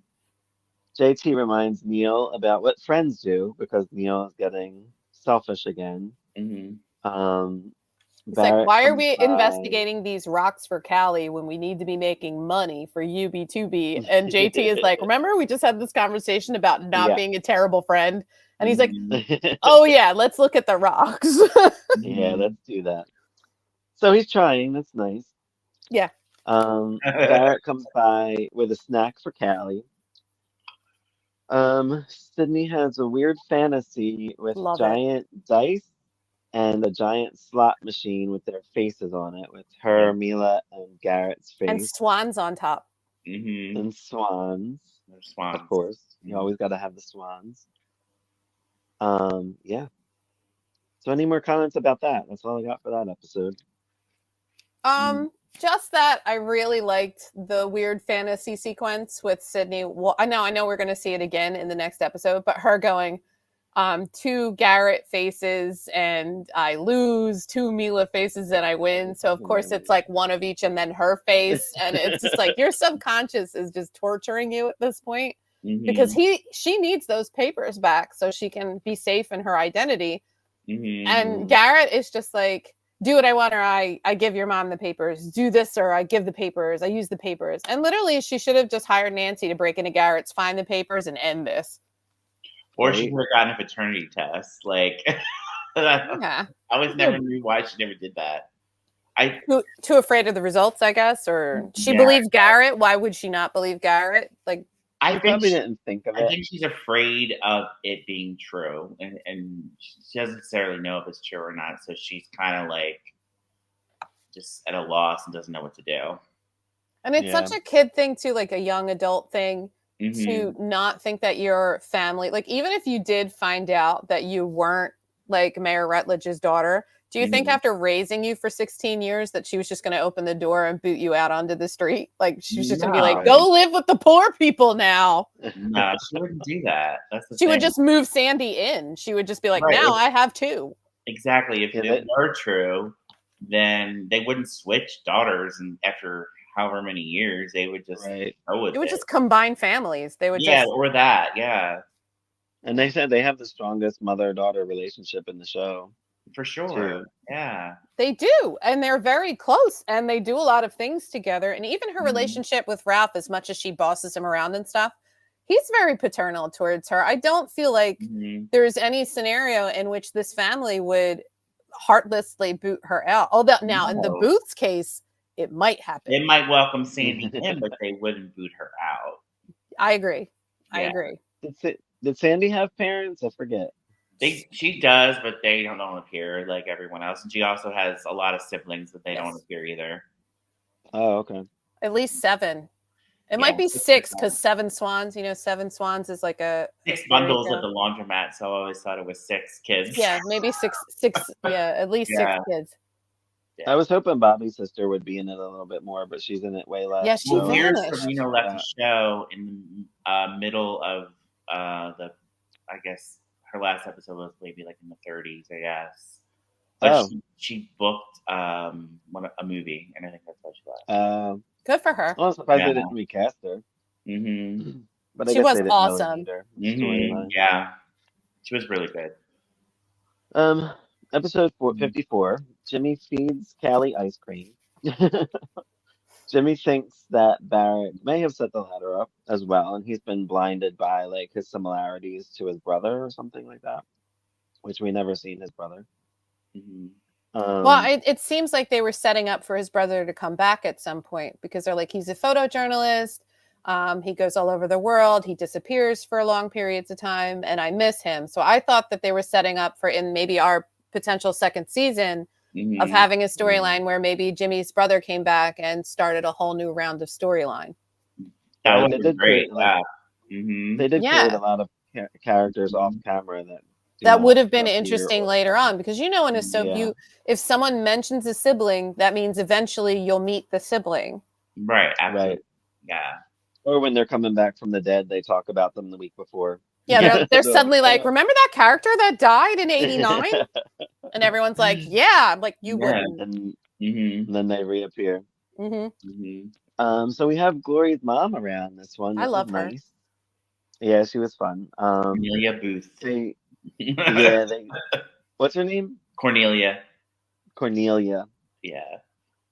JT reminds Neil about what friends do because Neil is getting selfish again. It's like, why are we investigating these rocks for Callie when we need to be making money for UB2B? And JT is like, remember we just had this conversation about not being a terrible friend? And he's like, yeah, oh yeah, let's look at the rocks. let's do that. So he's trying. That's nice. Yeah, Garrett comes by with a snack for Callie. Sydney has a weird fantasy with love it. giant dice and a giant slot machine with their faces on it, with Yeah. her, Mila, and Garrett's And face, swans on top. Mm-hmm. and swans, There's swans. of course. You Mhm. always got to have the swans. Yeah. So any more comments about that? That's all I got for that episode. Just that I really liked the weird fantasy sequence with Sydney. Well, I know we're gonna see it again in the next episode, but her going, two Garrett faces and I lose, two Mila faces and I win. So of course it's like one of each and then her face. And it's just like your subconscious is just torturing you at this point because she needs those papers back so she can be safe in her identity. And Garrett is just like, do what I want or I give your mom the papers. Do this or I give the papers. I use the papers. And literally she should have just hired Nancy to break into Garrett's, find the papers and end this. Or she would have gotten a paternity test. Like, Yeah. I was never knew why she never did that. Too afraid of the results, I guess, or she believes Garrett. Why would she not believe Garrett? Like, I probably didn't think of it. I think she's afraid of it being true, and she doesn't necessarily know if it's true or not. So she's kind of like just at a loss and doesn't know what to do. And it's such a kid thing too, like a young adult thing. To not think that your family, like even if you did find out that you weren't like Mayor Rutledge's daughter, do you think after raising you for 16 years that she was just going to open the door and boot you out onto the street? Like she's just going to be like, go live with the poor people now. No, she wouldn't do that. That's the she thing. would just move Sandy in. She would just be like, now I have two. Exactly. If it were true, then they wouldn't switch daughters, and after however many years, they would just go with it. It would just combine families. They would or that, And they said they have the strongest mother-daughter relationship in the show. For sure. Too. Yeah. They do. And they're very close and they do a lot of things together. And even her relationship with Ralph, as much as she bosses him around and stuff, he's very paternal towards her. I don't feel like there's any scenario in which this family would heartlessly boot her out. Although now in the Booth's case, it might happen. They might welcome Sandy in, but they wouldn't boot her out. I agree. I agree. Did Sandy have parents? I forget. She does, but they don't appear like everyone else. And she also has a lot of siblings that they don't appear either. Oh, okay. At least 7. It might be 6 because 7 swans. You know, 7 swans is like a 6 bundles at the laundromat. So I always thought it was 6 kids. Yeah, maybe 6. Yeah, at least 6 kids. Yeah. I was hoping Bobby's sister would be in it a little bit more, but she's in it way less. Yeah, she vanished. Serena left the show in the middle of I guess her last episode was maybe like in the 30s, I guess. But she booked a movie, and I think that's why she left. Good for her. Well, I'm surprised they didn't recast her. But she was awesome. Yeah, she was really good. Episode 54. Jimmy feeds Callie ice cream. Jimmy thinks that Barrett may have set the ladder up as well, and he's been blinded by like his similarities to his brother or something like that, which we never seen his brother. Well, it seems like they were setting up for his brother to come back at some point because they're like, he's a photojournalist. He goes all over the world. He disappears for long periods of time, and I miss him. So I thought that they were setting up for in maybe our potential second season of having a storyline where maybe Jimmy's brother came back and started a whole new round of storyline. That would be great. They did create a lot of characters off camera that would have been interesting later on because in a soap, if someone mentions a sibling, that means eventually you'll meet the sibling. Right. Absolutely. Right. Yeah. Or when they're coming back from the dead, they talk about them the week before. Yeah, they're suddenly like, remember that character that died in '89? And everyone's like, yeah, like you wouldn't. And then they reappear. So we have Glory's mom around this one. I love her. Nice. Yeah, she was fun. Cornelia Booth. What's her name? Cornelia. Yeah.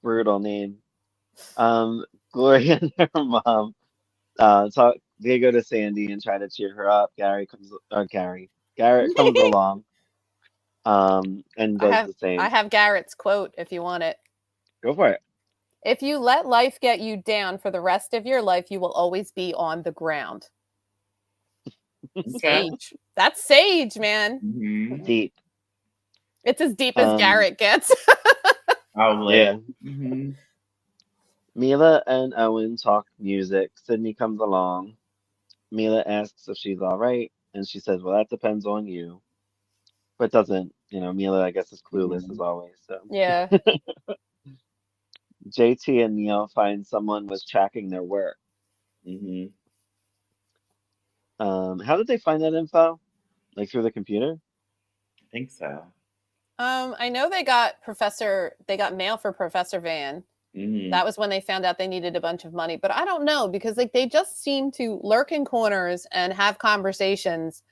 Brutal name. Gloria and her mom they go to Sandy and try to cheer her up. Gary Garrett comes along, and I does have the same. I have Garrett's quote if you want it. Go for it. If you let life get you down for the rest of your life, you will always be on the ground. Okay. Sage. That's sage, man. Mm-hmm. Deep. It's as deep as Garrett gets. Probably. Yeah. Mm-hmm. Mila and Owen talk music. Sydney comes along. Mila asks if she's all right, and she says, "Well, that depends on you." But doesn't, Mila, I guess, is clueless as always. So Yeah. JT and Neil find someone was tracking their work. Mm-hmm. How did they find that info? Like through the computer? I think so. I know they got mail for Professor Van. Mm-hmm. That was when they found out they needed a bunch of money. But I don't know because like they just seem to lurk in corners and have conversations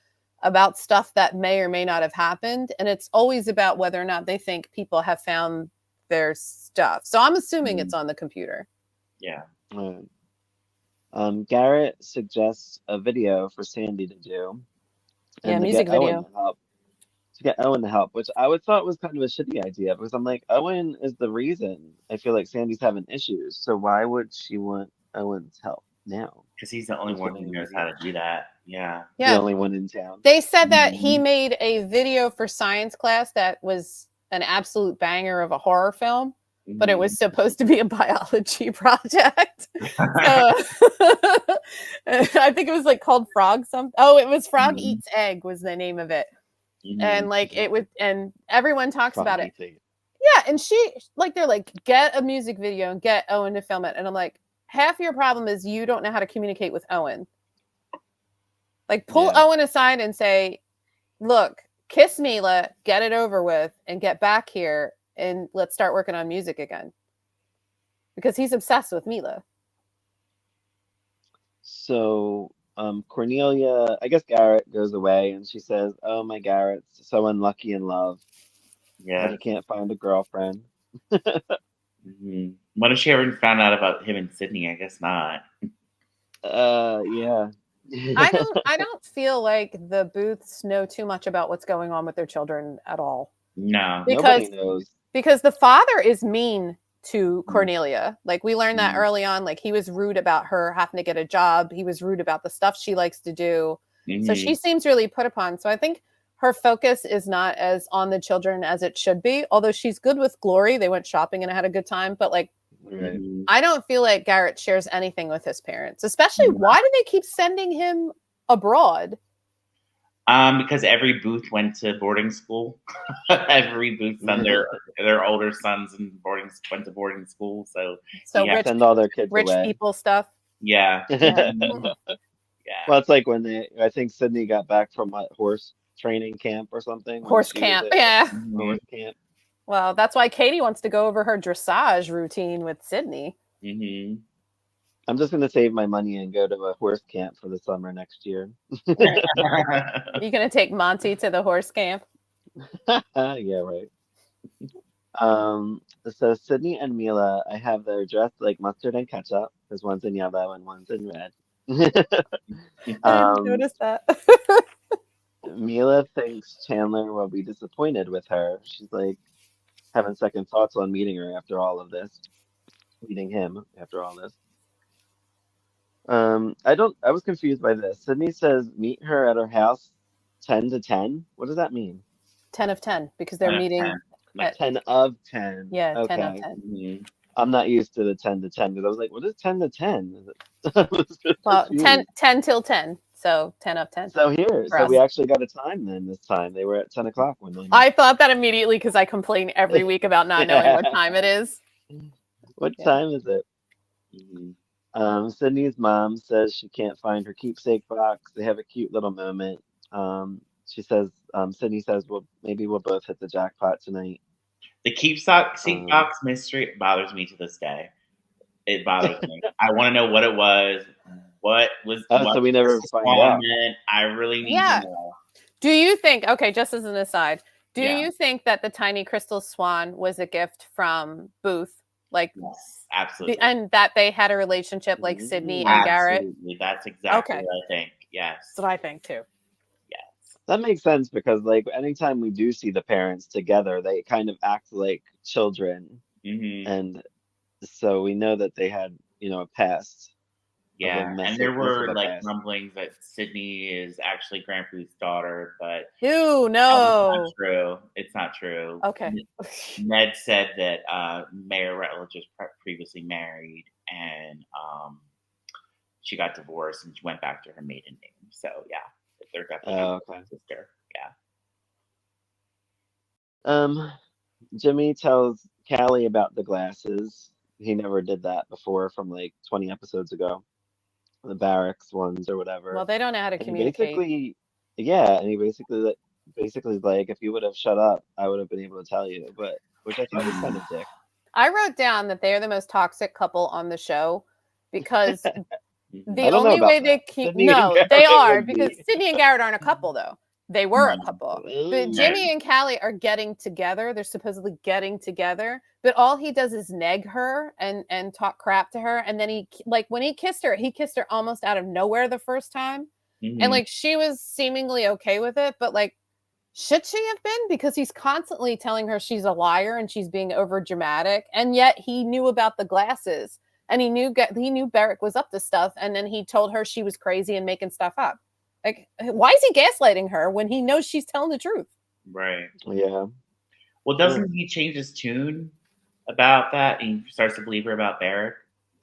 about stuff that may or may not have happened. And it's always about whether or not they think people have found their stuff. So I'm assuming it's on the computer. Yeah. Garrett suggests a video for Sandy to do, Yeah, and music video. To get Owen to help, which I would thought was kind of a shitty idea because I'm like, Owen is the reason I feel like Sandy's having issues. So why would she want Owen's help now? Because he's the only one who knows how to do that. Yeah. The only one in town. They said that he made a video for science class that was an absolute banger of a horror film, but it was supposed to be a biology project. So, I think it was like called Frog something. Oh, it was Frog Eats Egg was the name of it. And like it would, and everyone talks about it. Yeah, and they're like, get a music video and get Owen to film it. And I'm like, half your problem is you don't know how to communicate with Owen. Like pull Owen aside and say, look, kiss Mila, get it over with, and get back here and let's start working on music again. Because he's obsessed with Mila. So Cornelia, I guess Garrett goes away and she says, "Oh, my Garrett's so unlucky in love. Yeah. That he can't find a girlfriend." What if she ever found out about him and Sydney? I guess not. Yeah. I don't feel like the Booths know too much about what's going on with their children at all. No. Nobody knows. Because the father is mean to Cornelia. Like we learned that early on. Like he was rude about her having to get a job. He was rude about the stuff she likes to do. So she seems really put upon. So I think her focus is not as on the children as it should be. Although she's good with Glory. They went shopping and had a good time. But like, I don't feel like Garrett shares anything with his parents. Especially, why do they keep sending him abroad? Because every Booth went to boarding school. Every Booth sent their older sons and went to boarding school. So rich, send all their kids away. People stuff. Yeah. Well, it's like when I think Sydney got back from a horse training camp or something. Horse camp, yeah. Horse camp. Well, that's why Katie wants to go over her dressage routine with Sydney. I'm just going to save my money and go to a horse camp for the summer next year. You're going to take Monty to the horse camp? Yeah, right. So Sydney and Mila, I have their dressed like mustard and ketchup because one's in yellow and one's in red. I didn't notice that. Mila thinks Chandler will be disappointed with her. She's like having second thoughts on meeting her after all of this. Meeting him after all this. I was confused by this. Sydney says meet her at her house 10 to 10. What does that mean? 10 of 10 because they're meeting at 10 of 10. Yeah, okay. 10 of 10. I'm not used to the 10 to 10 because I was like, what is 10 to 10? Well, 10 till 10. So 10 of 10. So we actually got a time then this time. They were at 10 o'clock when they I thought that immediately because I complain every week about not knowing what time it is. What time is it? Sydney's mom says she can't find her keepsake box. They have a cute little moment. She says, Sydney says, well, maybe we'll both hit the jackpot tonight. The keepsake box mystery bothers me to this day. It bothers me. I want to know what it was. What was? So we never find out. I really need to know. Do you think? Okay, just as an aside, do you think that the tiny crystal swan was a gift from Booth? Like, yes, absolutely, and that they had a relationship like Sydney and Garrett. That's exactly what I think. Yes, that's what I think too. Yes. That makes sense because like anytime we do see the parents together, they kind of act like children, Hmm. and so we know that they had, a past of a Yeah, and there mess of were a like past. rumblings that Sydney is actually Grandpa's daughter, but Ew, that's not no. true. It's not true. Okay. Ned said that Mayor Rutledge was previously married, and she got divorced and she went back to her maiden name. So yeah, they're definitely Oh, okay. sister. Yeah. Um, Jimmy tells Callie about the glasses. He never did that before from like 20 episodes ago, the barracks ones or Well, whatever. they don't know how to And he communicate. basically, yeah, and he basically is like, if you would have shut up, I would have been able to tell you. But which I thought was kind of dick. I wrote down that they are the most toxic couple on the show because Mhm. I the don't know only about way they that. keep Sydney and no, they Garrett are would because be. Sydney and Garrett aren't a couple though. They were a No. couple. But Ooh. Jimmy and Callie are getting together. They're supposedly getting together, but all he does is neg her and talk crap to her. And then he like when he kissed her almost out of nowhere the first time. And Mhm. like she was seemingly okay with it, but like should she have been? Because he's constantly telling her she's a liar and she's being over dramatic, and yet he knew about the glasses and he knew Beric was up to stuff, and then he told her she was crazy and making stuff up. Like, why is he gaslighting her when he knows she's telling the truth? Right. Yeah. Well, doesn't he change his tune about that? And he starts to believe her about Barrick.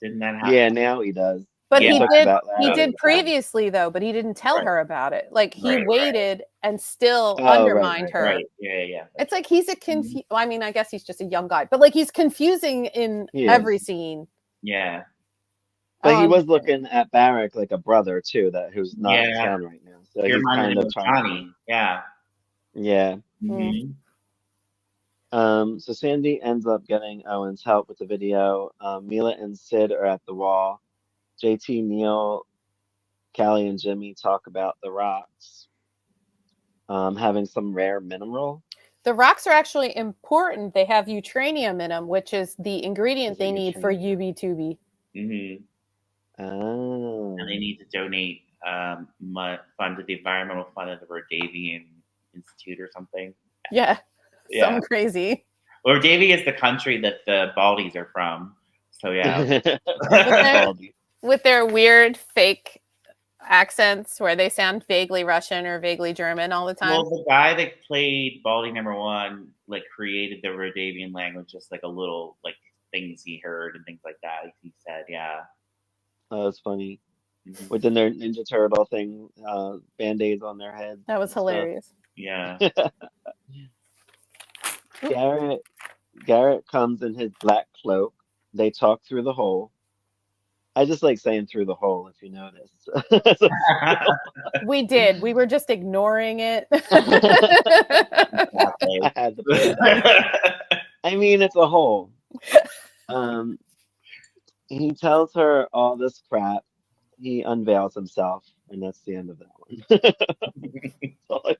Didn't that happen? Yeah, now he does. But He Yeah. he talks did about he that. did And, previously though, but he didn't tell Right. her about it. Like he Right. waited and still oh, undermined right. her. Right. Yeah. Yeah. It's That's like he's a Mhm. I mean, I guess he's just a young guy, but like he's confusing in He every is. scene. Yeah. But I he don't was understand it. looking at Barrick like a brother too, that who's not in Yeah. town right now. So He he's reminded kind him of of trying to, Johnny. Yeah. yeah. Mm. Hmm. So Sandy ends up getting Owen's help with the video. Mila and Sid are at the wall. JT, Neil, Callie, and Jimmy talk about the rocks having some rare mineral. The rocks are actually important. They have eutranium in them, which is the Is ingredient it they need for Eutranium? UB2B. Hmm. And they Oh. need to donate fund to the environmental fund of the Rodavian Institute or something. Yeah, Yeah. something crazy. Rodavia is the country that the Baldies are from. So yeah. Baldy. With their weird fake accents where they sound vaguely Russian or vaguely German all the time. Well, the guy that played Baldy number 1 like created the Rodavian language, just like a little like things he heard and things like that. He said, yeah. Oh, that's funny. Mhm. Within their Ninja Turtle thing, band-aids on their head That was and stuff. hilarious. Yeah. Garrett Garrett comes in his black cloak. They talk through the hole. I just like saying through the hole, if you notice. We did. We were just ignoring it. I had to put it out. I mean, it's a hole. Um, he tells her all this crap. He unveils himself, and that's the end of that one. That's all I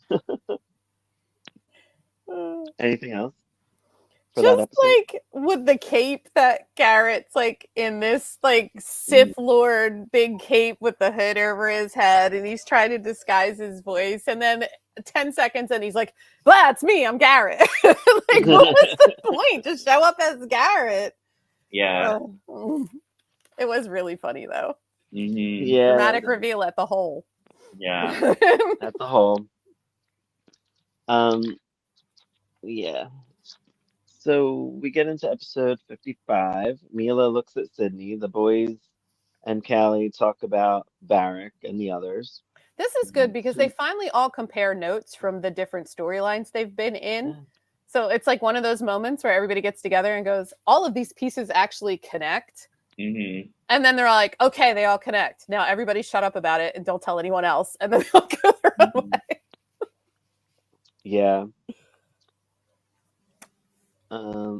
got. Anything else for that Just episode? like with the cape that Garrett's like in this like Sith Lord big cape with the hood over his head, and he's trying to disguise his voice, and then 10 seconds and he's like, "Well, it's me, I'm Garrett." Like, what was the point? Just show up as Garrett. Yeah. It was really funny though. Hmm. Yeah, Dramatic reveal at the hole. Yeah. at the hole. Um, yeah. So we get into episode 55. Mila looks at Sydney. The boys and Callie talk about Barrick and the others. This is good because they finally all compare notes from the different storylines they've been in. So it's like one of those moments where everybody gets together and goes, all of these pieces actually connect. Hmm. And then they're like, okay, they all connect. Now everybody shut up about it and don't tell anyone else. And then they'll go their own way. Yeah.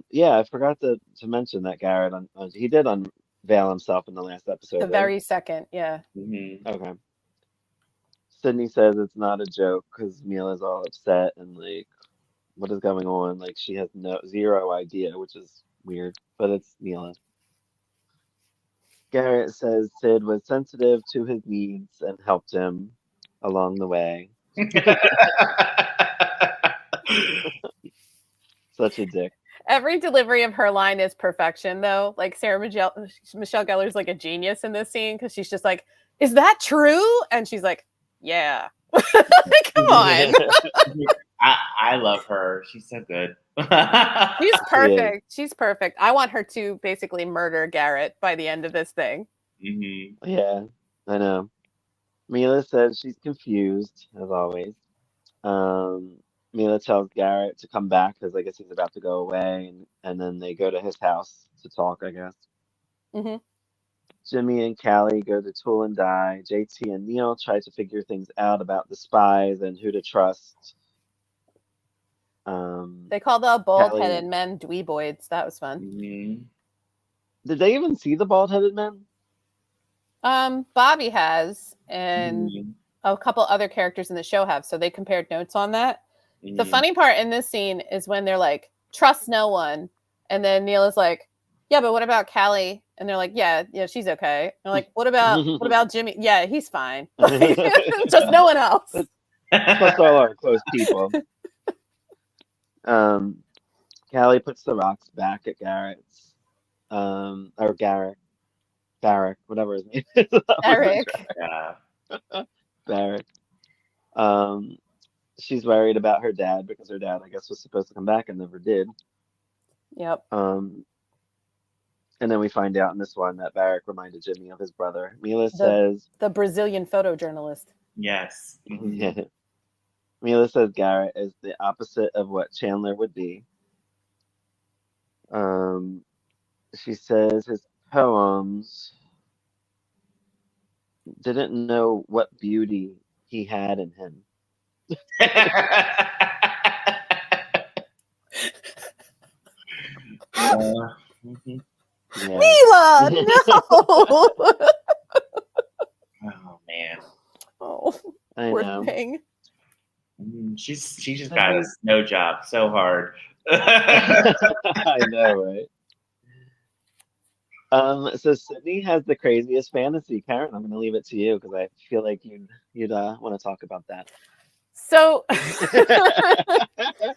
Yeah, I forgot to mention that Garrett he did unveil himself in the last episode, The right? very second, yeah. Hmm. Okay. Sydney says it's not a joke because Mila's all upset and like, what is going on? Like she has zero idea, which is weird, but it's Mila. Garrett says Sid was sensitive to his needs and helped him. along the way. Such a dick. Every delivery of her line is perfection, though. Like Michelle Gellar's like a genius in this scene because she's just like, "Is that true?" And she's like, "Yeah." Come on. I love her. She's so good. She's perfect. She's perfect. I want her to basically murder Garrett by the end of this thing. Mm-hmm. Yeah, I know. Mila says she's confused, as always. Um, Mila tells Garrett to come back because I guess he's about to go away, and then they go to his house to talk, I guess. Mm-hmm. Jimmy and Callie go to Tool and Die. JT and Neil try to figure things out about the spies and who to trust. They call the bald-headed Callie, men dweeboids. That was fun. Mm-hmm. did they even see the bald-headed men? Bobby has, and Mm-hmm. a couple other characters in the show have, so they compared notes on that. Mm-hmm. The funny part in this scene is when they're like, "Trust no one," and then Neil is like, "Yeah, but what about Callie?" And they're like, "Yeah, she's okay." And they're like, "What about Jimmy?" "Yeah, he's fine." Just no one else. Plus all our close people. Callie puts the rocks back at Garrett's, or Barrack, whatever his name is. Eric. Yeah. Barrack. She's worried about her dad because her dad, I guess, was supposed to come back and never did. Yep. And then we find out in this one that Barrack reminded Jimmy of his brother. Mila says the Brazilian photojournalist. Yes. Mm-hmm. Yeah. Mila says Garrett is the opposite of what Chandler would be. She says his poems didn't know what beauty he had in him. Mm-hmm. Yeah. Mila, no. Oh man. Oh, I poor know. thing. She just got a snow job so hard. I know, right? So Sydney has the craziest fantasy. Karen, I'm gonna leave it to you because I feel like you'd want to talk about that. So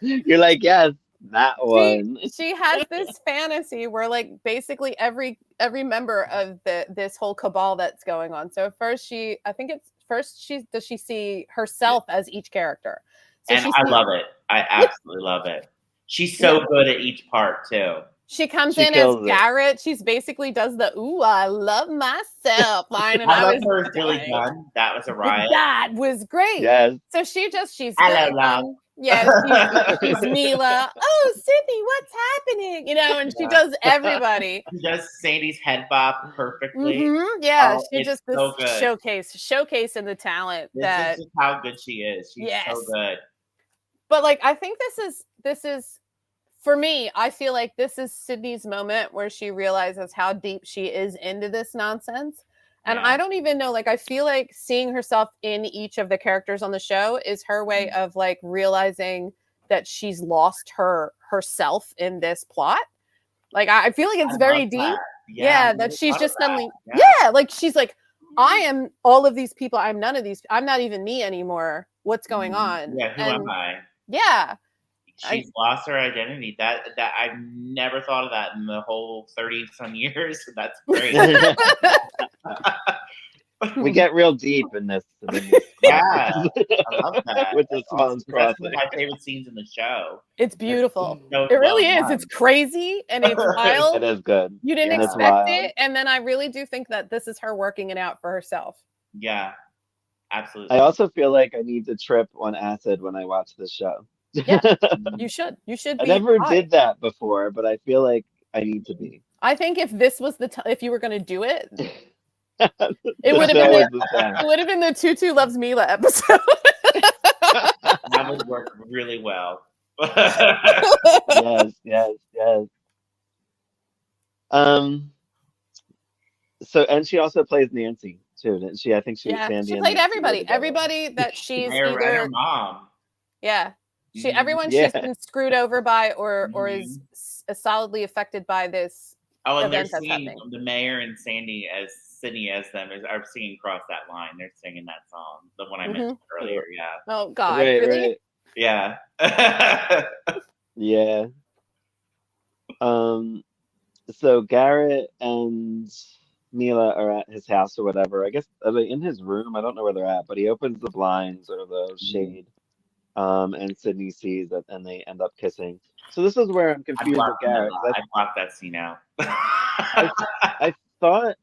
You're like, yes, that one. she has this fantasy where like basically every member of this whole cabal that's going on. So first she see herself as each character. So And I love it. I absolutely love it. She's so good at each part too. She comes She in as kills it. Garrett. She's basically does the "Ooh, I love myself" line, and I love was her Billy dying. Gunn. That was a riot. That was great. Yes. So she's Hello, Billy love. Gunn. Yeah, she's Mila. Oh, Sydney, what's happening? And she does everybody. She does Sandy's head bop perfectly. Mm-hmm. Yeah, Oh, she it's just this so good. showcase in the talent This that is just how good she is. She's so good. But like, I think this is for me. I feel like this is Sydney's moment where she realizes how deep she is into this nonsense. And I don't even know, like, I feel like seeing herself in each of the characters on the show is her way of like realizing that she's lost herself in this plot. Like, I feel like it's very deep. That. Yeah, that she's just suddenly, like, she's like, I am all of these people. I'm none of these. I'm not even me anymore. What's going on? Yeah, who am I? Yeah. She's lost her identity. That I've never thought of that in the whole 30-some years. That's great. We get real deep in this. Yeah, I love that. With the Swan's That's crossing. one of my favorite scenes in the show. It's beautiful. So it really well is. done. It's crazy and it's wild. It is good. You didn't expect it. And then I really do think that this is her working it out for herself. Yeah, absolutely. I also feel like I need to trip on acid when I watch this show. Yeah, you should. You should be. I never did that before, but I feel like I need to be. I think if this was if you were going to do it, it would have been the Tutu Loves Mila episode. That would work really well. Yes. So, and she also plays Nancy too, didn't she? I think she. Yeah, Sandy she played everybody. Everybody that she's either her mom. Yeah, everyone she's been screwed over by or is solidly affected by this. Oh, and they're seeing the mayor and Sandy as Sydney as them are singing "Cross That Line." They're singing that song, the one I mentioned earlier. Yeah. Oh God, Right, really? right. Yeah. Yeah. So Garrett and Mila are at his house or whatever. I guess are they in his room? I don't know where they're at, but he opens the blinds or the shade. And Sydney sees it, and they end up kissing. So this is where I'm confused with Garrett. I blocked that scene out. I thought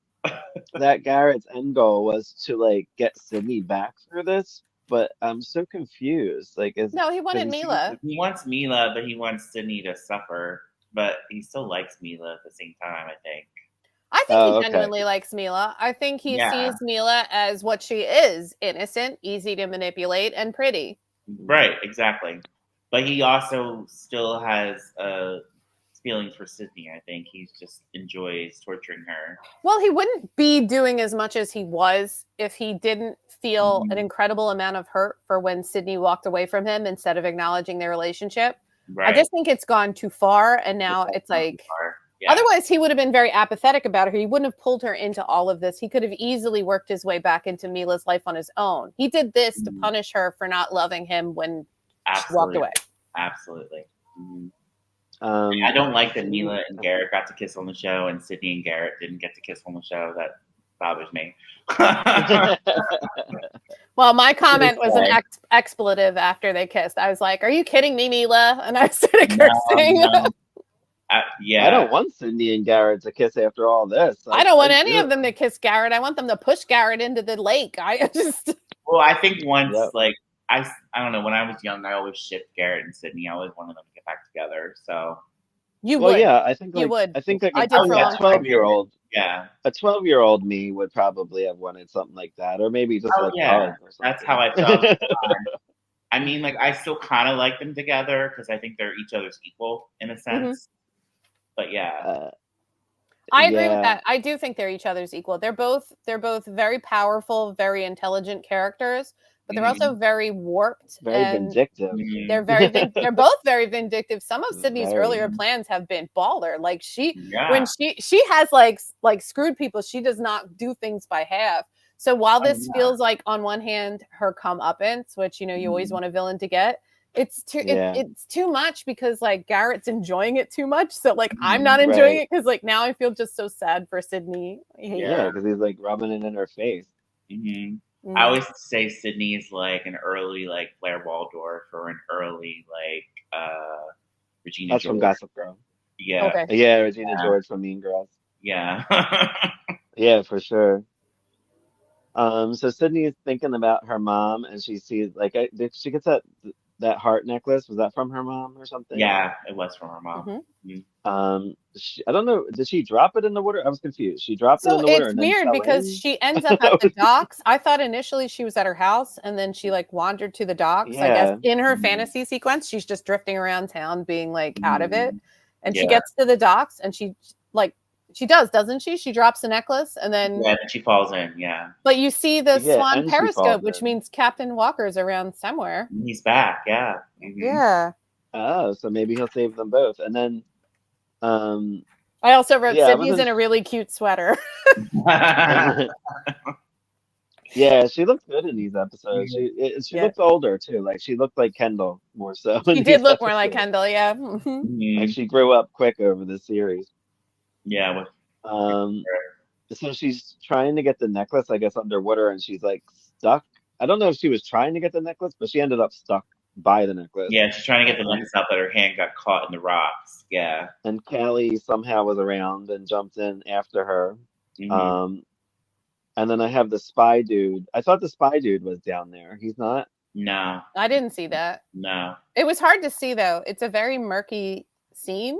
that Garrett's end goal was to like get Sydney back through this, but I'm so confused. Like, No, he wanted Mila. He wants Mila, but he wants Sydney to suffer. But he still likes Mila at the same time, I think. I think he genuinely likes Mila. I think he sees Mila as what she is: innocent, easy to manipulate, and pretty. Right, exactly. But he also still has feelings for Sydney. I think he just enjoys torturing her. Well, he wouldn't be doing as much as he was if he didn't feel an incredible amount of hurt for when Sydney walked away from him instead of acknowledging their relationship. Right. I just think it's gone too far, and now it's like... Yeah. Otherwise, he would have been very apathetic about her. He wouldn't have pulled her into all of this. He could have easily worked his way back into Mila's life on his own. He did this to punish her for not loving him when she walked away. Absolutely. I don't like that Mila and Garrett got to kiss on the show and Sydney and Garrett didn't get to kiss on the show. That bothers me. Well, my comment was an expletive after they kissed. I was like, "Are you kidding me, Mila?" And I started cursing. No. Yeah, I don't want Sydney and Garrett to kiss after all this. I don't want any of them to kiss Garrett. I want them to push Garrett into the lake. Well, I think once, like, I don't know. When I was young, I always shipped Garrett and Sydney. I always wanted them to get back together. So you would. Yeah, I think you would. I think like I did for a 12-year-old. Yeah, a 12-year-old me would probably have wanted something like that, or maybe just or that's how I felt. I mean, like, I still kind of like them together because I think they're each other's equal in a sense. But I agree with that. I do think they're each other's equal. They're both very powerful, very intelligent characters, but they're also very warped, very vindictive. They're both very vindictive. Some of Sydney's earlier plans have been baller. Like when she has like screwed people, she does not do things by half. So while this feels like on one hand her comeuppance, which you always want a villain to get, it's too much because like Garrett's enjoying it too much. So like I'm not enjoying it because like now I feel just so sad for Sydney. Yeah, because he's like rubbing it in her face. I always say Sydney is like an early like Blair Waldorf or an early like Regina. That's George. From Gossip Girl. Yeah. Okay. Yeah, Regina George from Mean Girls. Yeah. Yeah, for sure. So Sydney is thinking about her mom, and she sees like she gets that heart necklace. Was that from her mom or something? Yeah, it was from her mom. I don't know. Did she drop it in the water? I was confused. She dropped it in the water. It's weird because she ends up at the docks. I thought initially she was at her house, and then she like wandered to the docks. I guess in her fantasy sequence, she's just drifting around town, being like out of it, and she gets to the docks, and she doesn't she? She drops the necklace, and then she falls in. Yeah, but you see the Swan periscope, which means Captain Walker's around somewhere. He's back. Yeah. Yeah. Oh, so maybe he'll save them both, and then. I also wrote Sydney's in a really cute sweater. Yeah, she looked good in these episodes. She looked older too. Like she looked like Kendall more so. She did look more like Kendall, yeah. Like she grew up quick over the series. Yeah. So she's trying to get the necklace, I guess, underwater, and she's like stuck. I don't know if she was trying to get the necklace, but she ended up stuck by the necklace. Yeah, she's trying to get the necklace out, but her hand got caught in the rocks. Yeah. And Callie somehow was around and jumped in after her. And then I have the spy dude. I thought the spy dude was down there. He's not? No. I didn't see that. No. It was hard to see, though. It's a very murky scene.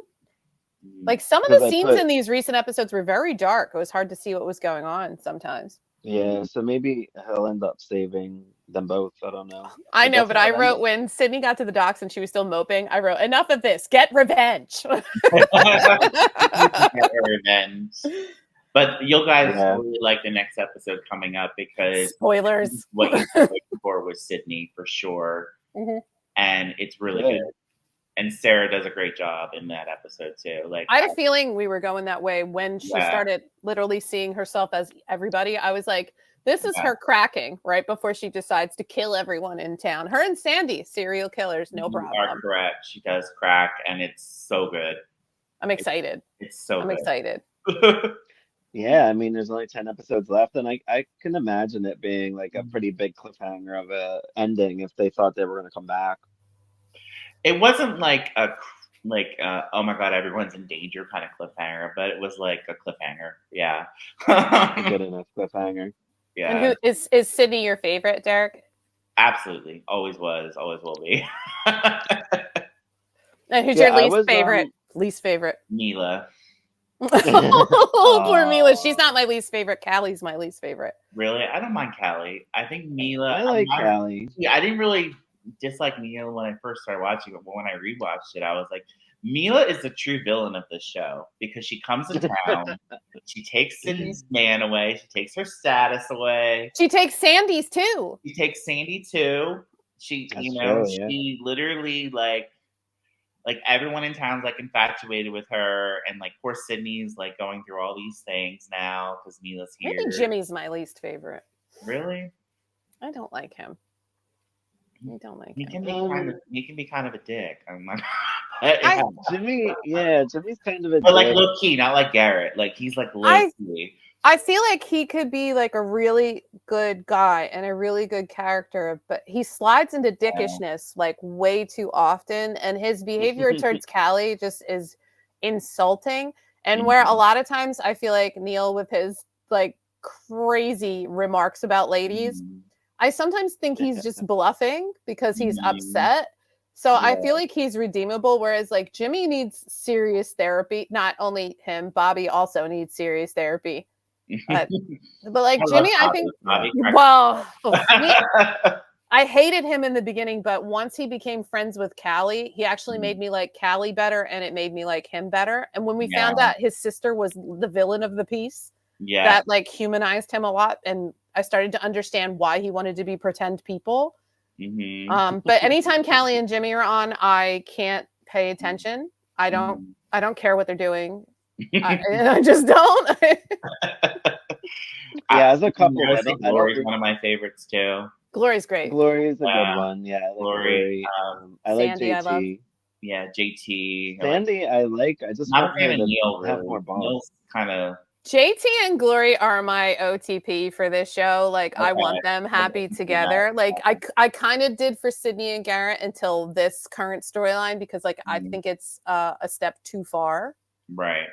Like, some of the scenes in these recent episodes were very dark. It was hard to see what was going on sometimes. Yeah, so maybe he'll end up saving them both. I don't know. I know, but I wrote when Sydney got to the docks and she was still moping, I wrote, enough of this. Get revenge. Get revenge. But you guys really like the next episode coming up because spoilers. What you were waiting for was Sydney for sure, and it's really good. And Sarah does a great job in that episode too. Like, I had a feeling we were going that way when she Yeah. started literally seeing herself as everybody. I was like, this is Yeah. her cracking right before she decides to kill everyone in town. Her and Sandy, serial killers, no you are problem. correct. She does crack, and it's so good. I'm excited. It's so I'm good. excited. Yeah, I mean, there's only 10 episodes left, and I can imagine it being like a pretty big cliffhanger of a ending if they thought they were going to come back. It wasn't like oh my god, everyone's in danger kind of cliffhanger, but it was like a cliffhanger. Yeah. A good enough cliffhanger. Yeah. And who is Sydney your favorite, Derek? Absolutely. Always was, always will be. And who's Yeah, your I least was, favorite? Least favorite. Mila. Oh, poor Mila. She's not my least favorite. Callie's my least favorite. Really? I don't mind Callie. I think Mila. I like Callie. Yeah, I didn't really dislike Mila when I first started watching it, but when I rewatched it, I was like, Mila is the true villain of this show because she comes to town, she takes Sydney's man away, she takes her status away, She takes Sandy's too. she takes Sandy too. She, That's you know, true, yeah. she literally like everyone in town's like infatuated with her, and like poor Sydney's like going through all these things now because Mila's here. Maybe Jimmy's my least favorite. Really? I don't like him. I don't like He him. can be kind of a dick. I'm not, Jimmy's kind of a but like dick. low key, not like Garrett. Like he's like low key. I feel like he could be like a really good guy and a really good character, but he slides into dickishness like way too often, and his behavior towards Callie just is insulting. And where a lot of times I feel like Neil with his like crazy remarks about ladies, I sometimes think he's just bluffing because he's upset. So I feel like he's redeemable, whereas like Jimmy needs serious therapy. Not only him, Bobby also needs serious therapy. But like Jimmy, I think, well, I hated him in the beginning, but once he became friends with Callie, he actually made me like Callie better, and it made me like him better. And when we found out his sister was the villain of the piece, that like humanized him a lot, and I started to understand why he wanted to be pretend people. But anytime Callie and Jimmy are on, I can't pay attention. I don't care what they're doing. I just don't. As a couple, I think Glory's one of my favorites too. Glory's great. Glory's a good one. Yeah, I like Glory. I like Sandy, JT. I love. Yeah, JT. Sandy, I like. I just not a want fan her of to Neil. have Really. more balls. Neil's kind of. JT and Glory are my OTP for this show. Like, I want them happy together. Like, I kind of did for Sydney and Garrett until this current storyline because, like, I think it's a step too far. Right.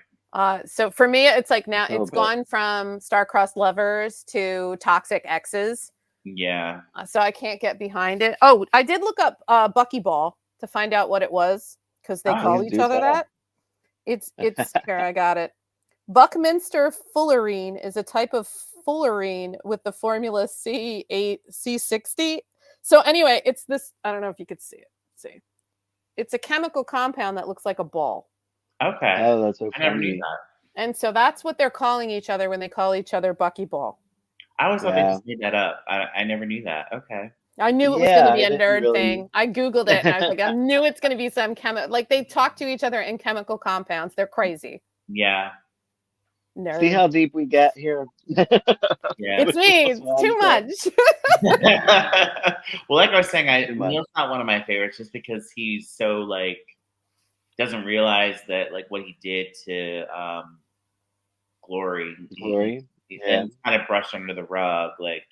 So for me, it's like now it's gone from star-crossed lovers to toxic exes. Yeah. So I can't get behind it. Oh, I did look up Buckyball to find out what it was because they call each other that. It's here, I got it. Buckminster fullerene is a type of fullerene with the formula C60. So anyway, it's this. I don't know if you could see it. Let's see, it's a chemical compound that looks like a ball. Okay. Oh, that's so I never knew funny. that. And so that's what they're calling each other when they call each other Buckyball. I was hoping to made that up. I never knew that. Okay. I knew it was going to be a nerd thing. I Googled it and I was like, I knew it's going to be some chemical. Like they talk to each other in chemical compounds. They're crazy. Yeah. Nerd. See how deep we get here? Yeah. It's me. It's too much. Well, like I was saying, Neil's not one of my favorites just because he's so like doesn't realize that like what he did to Glory. And kind of brushed under the rug, like.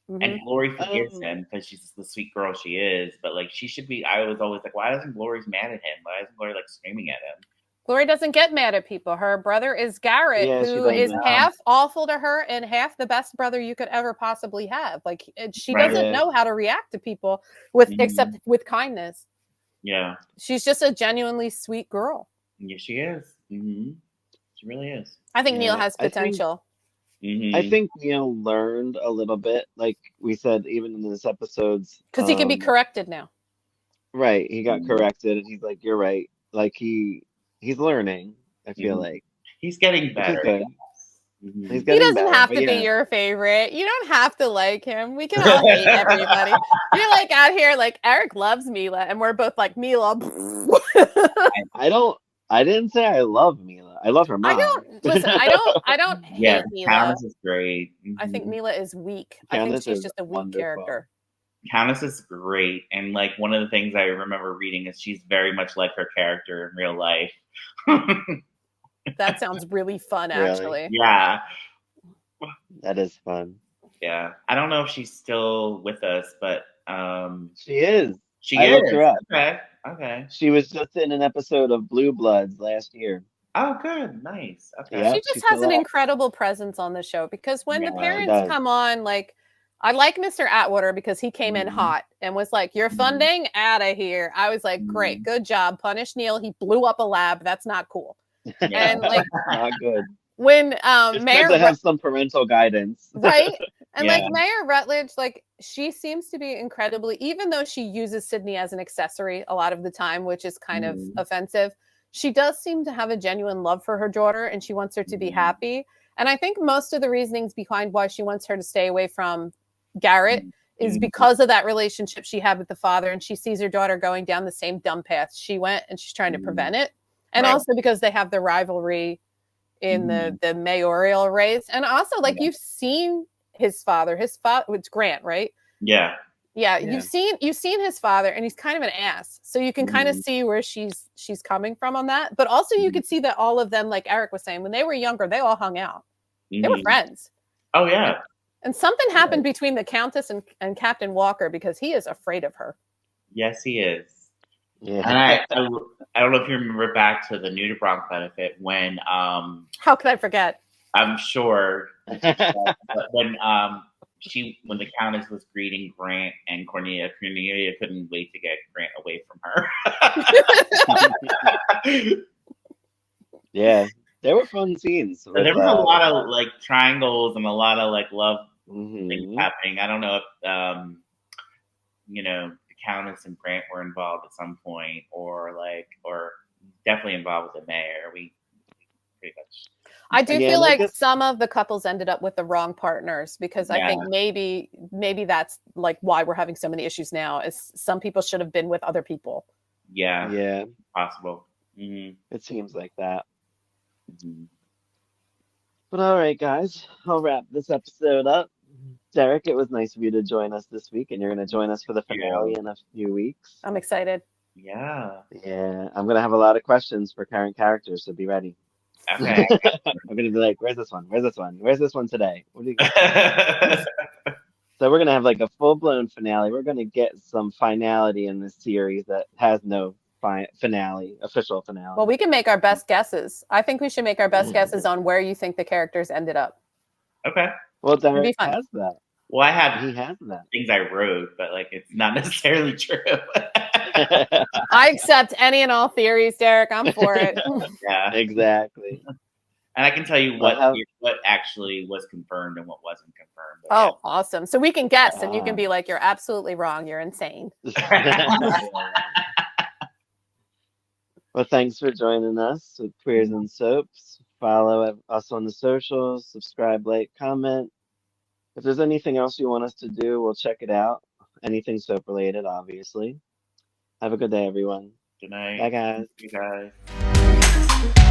And Glory forgives him because she's the sweet girl she is, but like she should be. I was always like, why doesn't Glory's mad at him? Why isn't Glory like screaming at him? Glory doesn't get mad at people. Her brother is Garrett, who is half awful to her and half the best brother you could ever possibly have. Like she doesn't know how to react to people except with kindness. Yeah, she's just a genuinely sweet girl. Yeah, she is. She really is. I think Neil has potential. I think Neil learned a little bit, like we said, even in this episode's because he can be corrected now. Right, he got corrected, and he's like, "You're right." Like he's learning. I feel like he's getting better. Mhm. He's He getting doesn't better, have but to yeah. be your favorite. You don't have to like him. We can all hate everybody. You're like out here like Eric loves Mila, and we're both like Mila. I didn't say I love Mila. I love her I mom. don't listen. I don't Yeah, hate the Mila. Countess is great. I think Mhm. Mila is weak. I think Candace she's is just a weak wonderful. character. Countess is great, and like one of the things I remember reading is she's very much like her character in real life. That sounds really fun, Really? actually. Yeah, That is fun. yeah. I don't know if she's still with us, but She is. she I is. looked her up. Okay, okay. She was just in an episode of Blue Bloods last year. Oh, good, nice. Okay. Yep, She just she's has still an out. incredible presence on the show because when the Yeah, She parents does. come on, like I like Mr. Atwater because he came in Mhm. hot and was like, "You're Mhm. funding out of here." I was like, "Great, Mhm. good job, punish Neil. He blew up a lab. That's not cool." Yeah. And like Not good. when It's Mayor good to have some parental guidance. right, and Yeah. like Mayor Rutledge, like she seems to be incredibly, even though she uses Sydney as an accessory a lot of the time, which is kind of Mhm. offensive. She does seem to have a genuine love for her daughter and she wants her to be Mhm. happy. And I think most of the reasonings behind why she wants her to stay away from Garrett is Mhm. because of that relationship she had with the father. And she sees her daughter going down the same dumb path she went and she's trying to Mhm. prevent it. And Right. also because they have the rivalry in the mayoral race. And also, like, Yeah. you've seen his father, it's Grant, right? Yeah. Yeah, Yeah. you've seen his father, and he's kind of an ass. So you can kind of Mhm. see where she's coming from on that. But also, you Mhm. could see that all of them, like Eric was saying, when they were younger, they all hung out. They were Mhm. friends. Oh yeah. And something happened between the Countess and Captain Walker because he is afraid of her. Yes, he is. Yeah. And I don't know if you remember back to the Nudibranch benefit when How could I forget? I'm sure but when when the Countess was greeting Grant and Cornelia couldn't wait to get Grant away from her. Yeah. There were fun scenes with, There was a lot of like triangles and a lot of like love things mhm. happening. I don't know if the Countess and Grant were involved at some point, or definitely involved with the mayor. We pretty much. I do Yeah, feel and I like guess some of the couples ended up with the wrong partners because I Yeah. think maybe that's like why we're having so many issues now is some people should have been with other people. Yeah, yeah, possible. Mhm. it seems like that. Mhm. But all right, guys, I'll wrap this episode up. Derek, it was nice of you to join us this week, and you're going to join us for the finale Yeah. in a few weeks. I'm excited. Yeah. Yeah, I'm going to have a lot of questions for current characters, so be ready. Okay. I'm going to be like, where's this one? Where's this one? Where's this one today? What do you So we're going to have like a full-blown finale. We're going to get some finality in this series that has no finale, official finale. Well, we can make our best guesses. I think we should make our best guesses on where you think the characters ended up. Okay. Well, It'd be Derek fun. has that. Well, I have He has that. things I wrote, but like it's not necessarily true. I accept any and all theories, Derek. I'm for it. Yeah. Exactly. And I can tell you Well, what actually was confirmed and what wasn't confirmed. But Oh, awesome. So we can guess and you can Ah. be like, you're absolutely wrong. You're insane. Well, thanks for joining us with Queers and Soaps. Follow us on the socials, subscribe, like, comment. If there's anything else you want us to do, we'll check it out. Anything soap related, obviously. Have a good day, everyone. Good night. Bye, guys. You guys.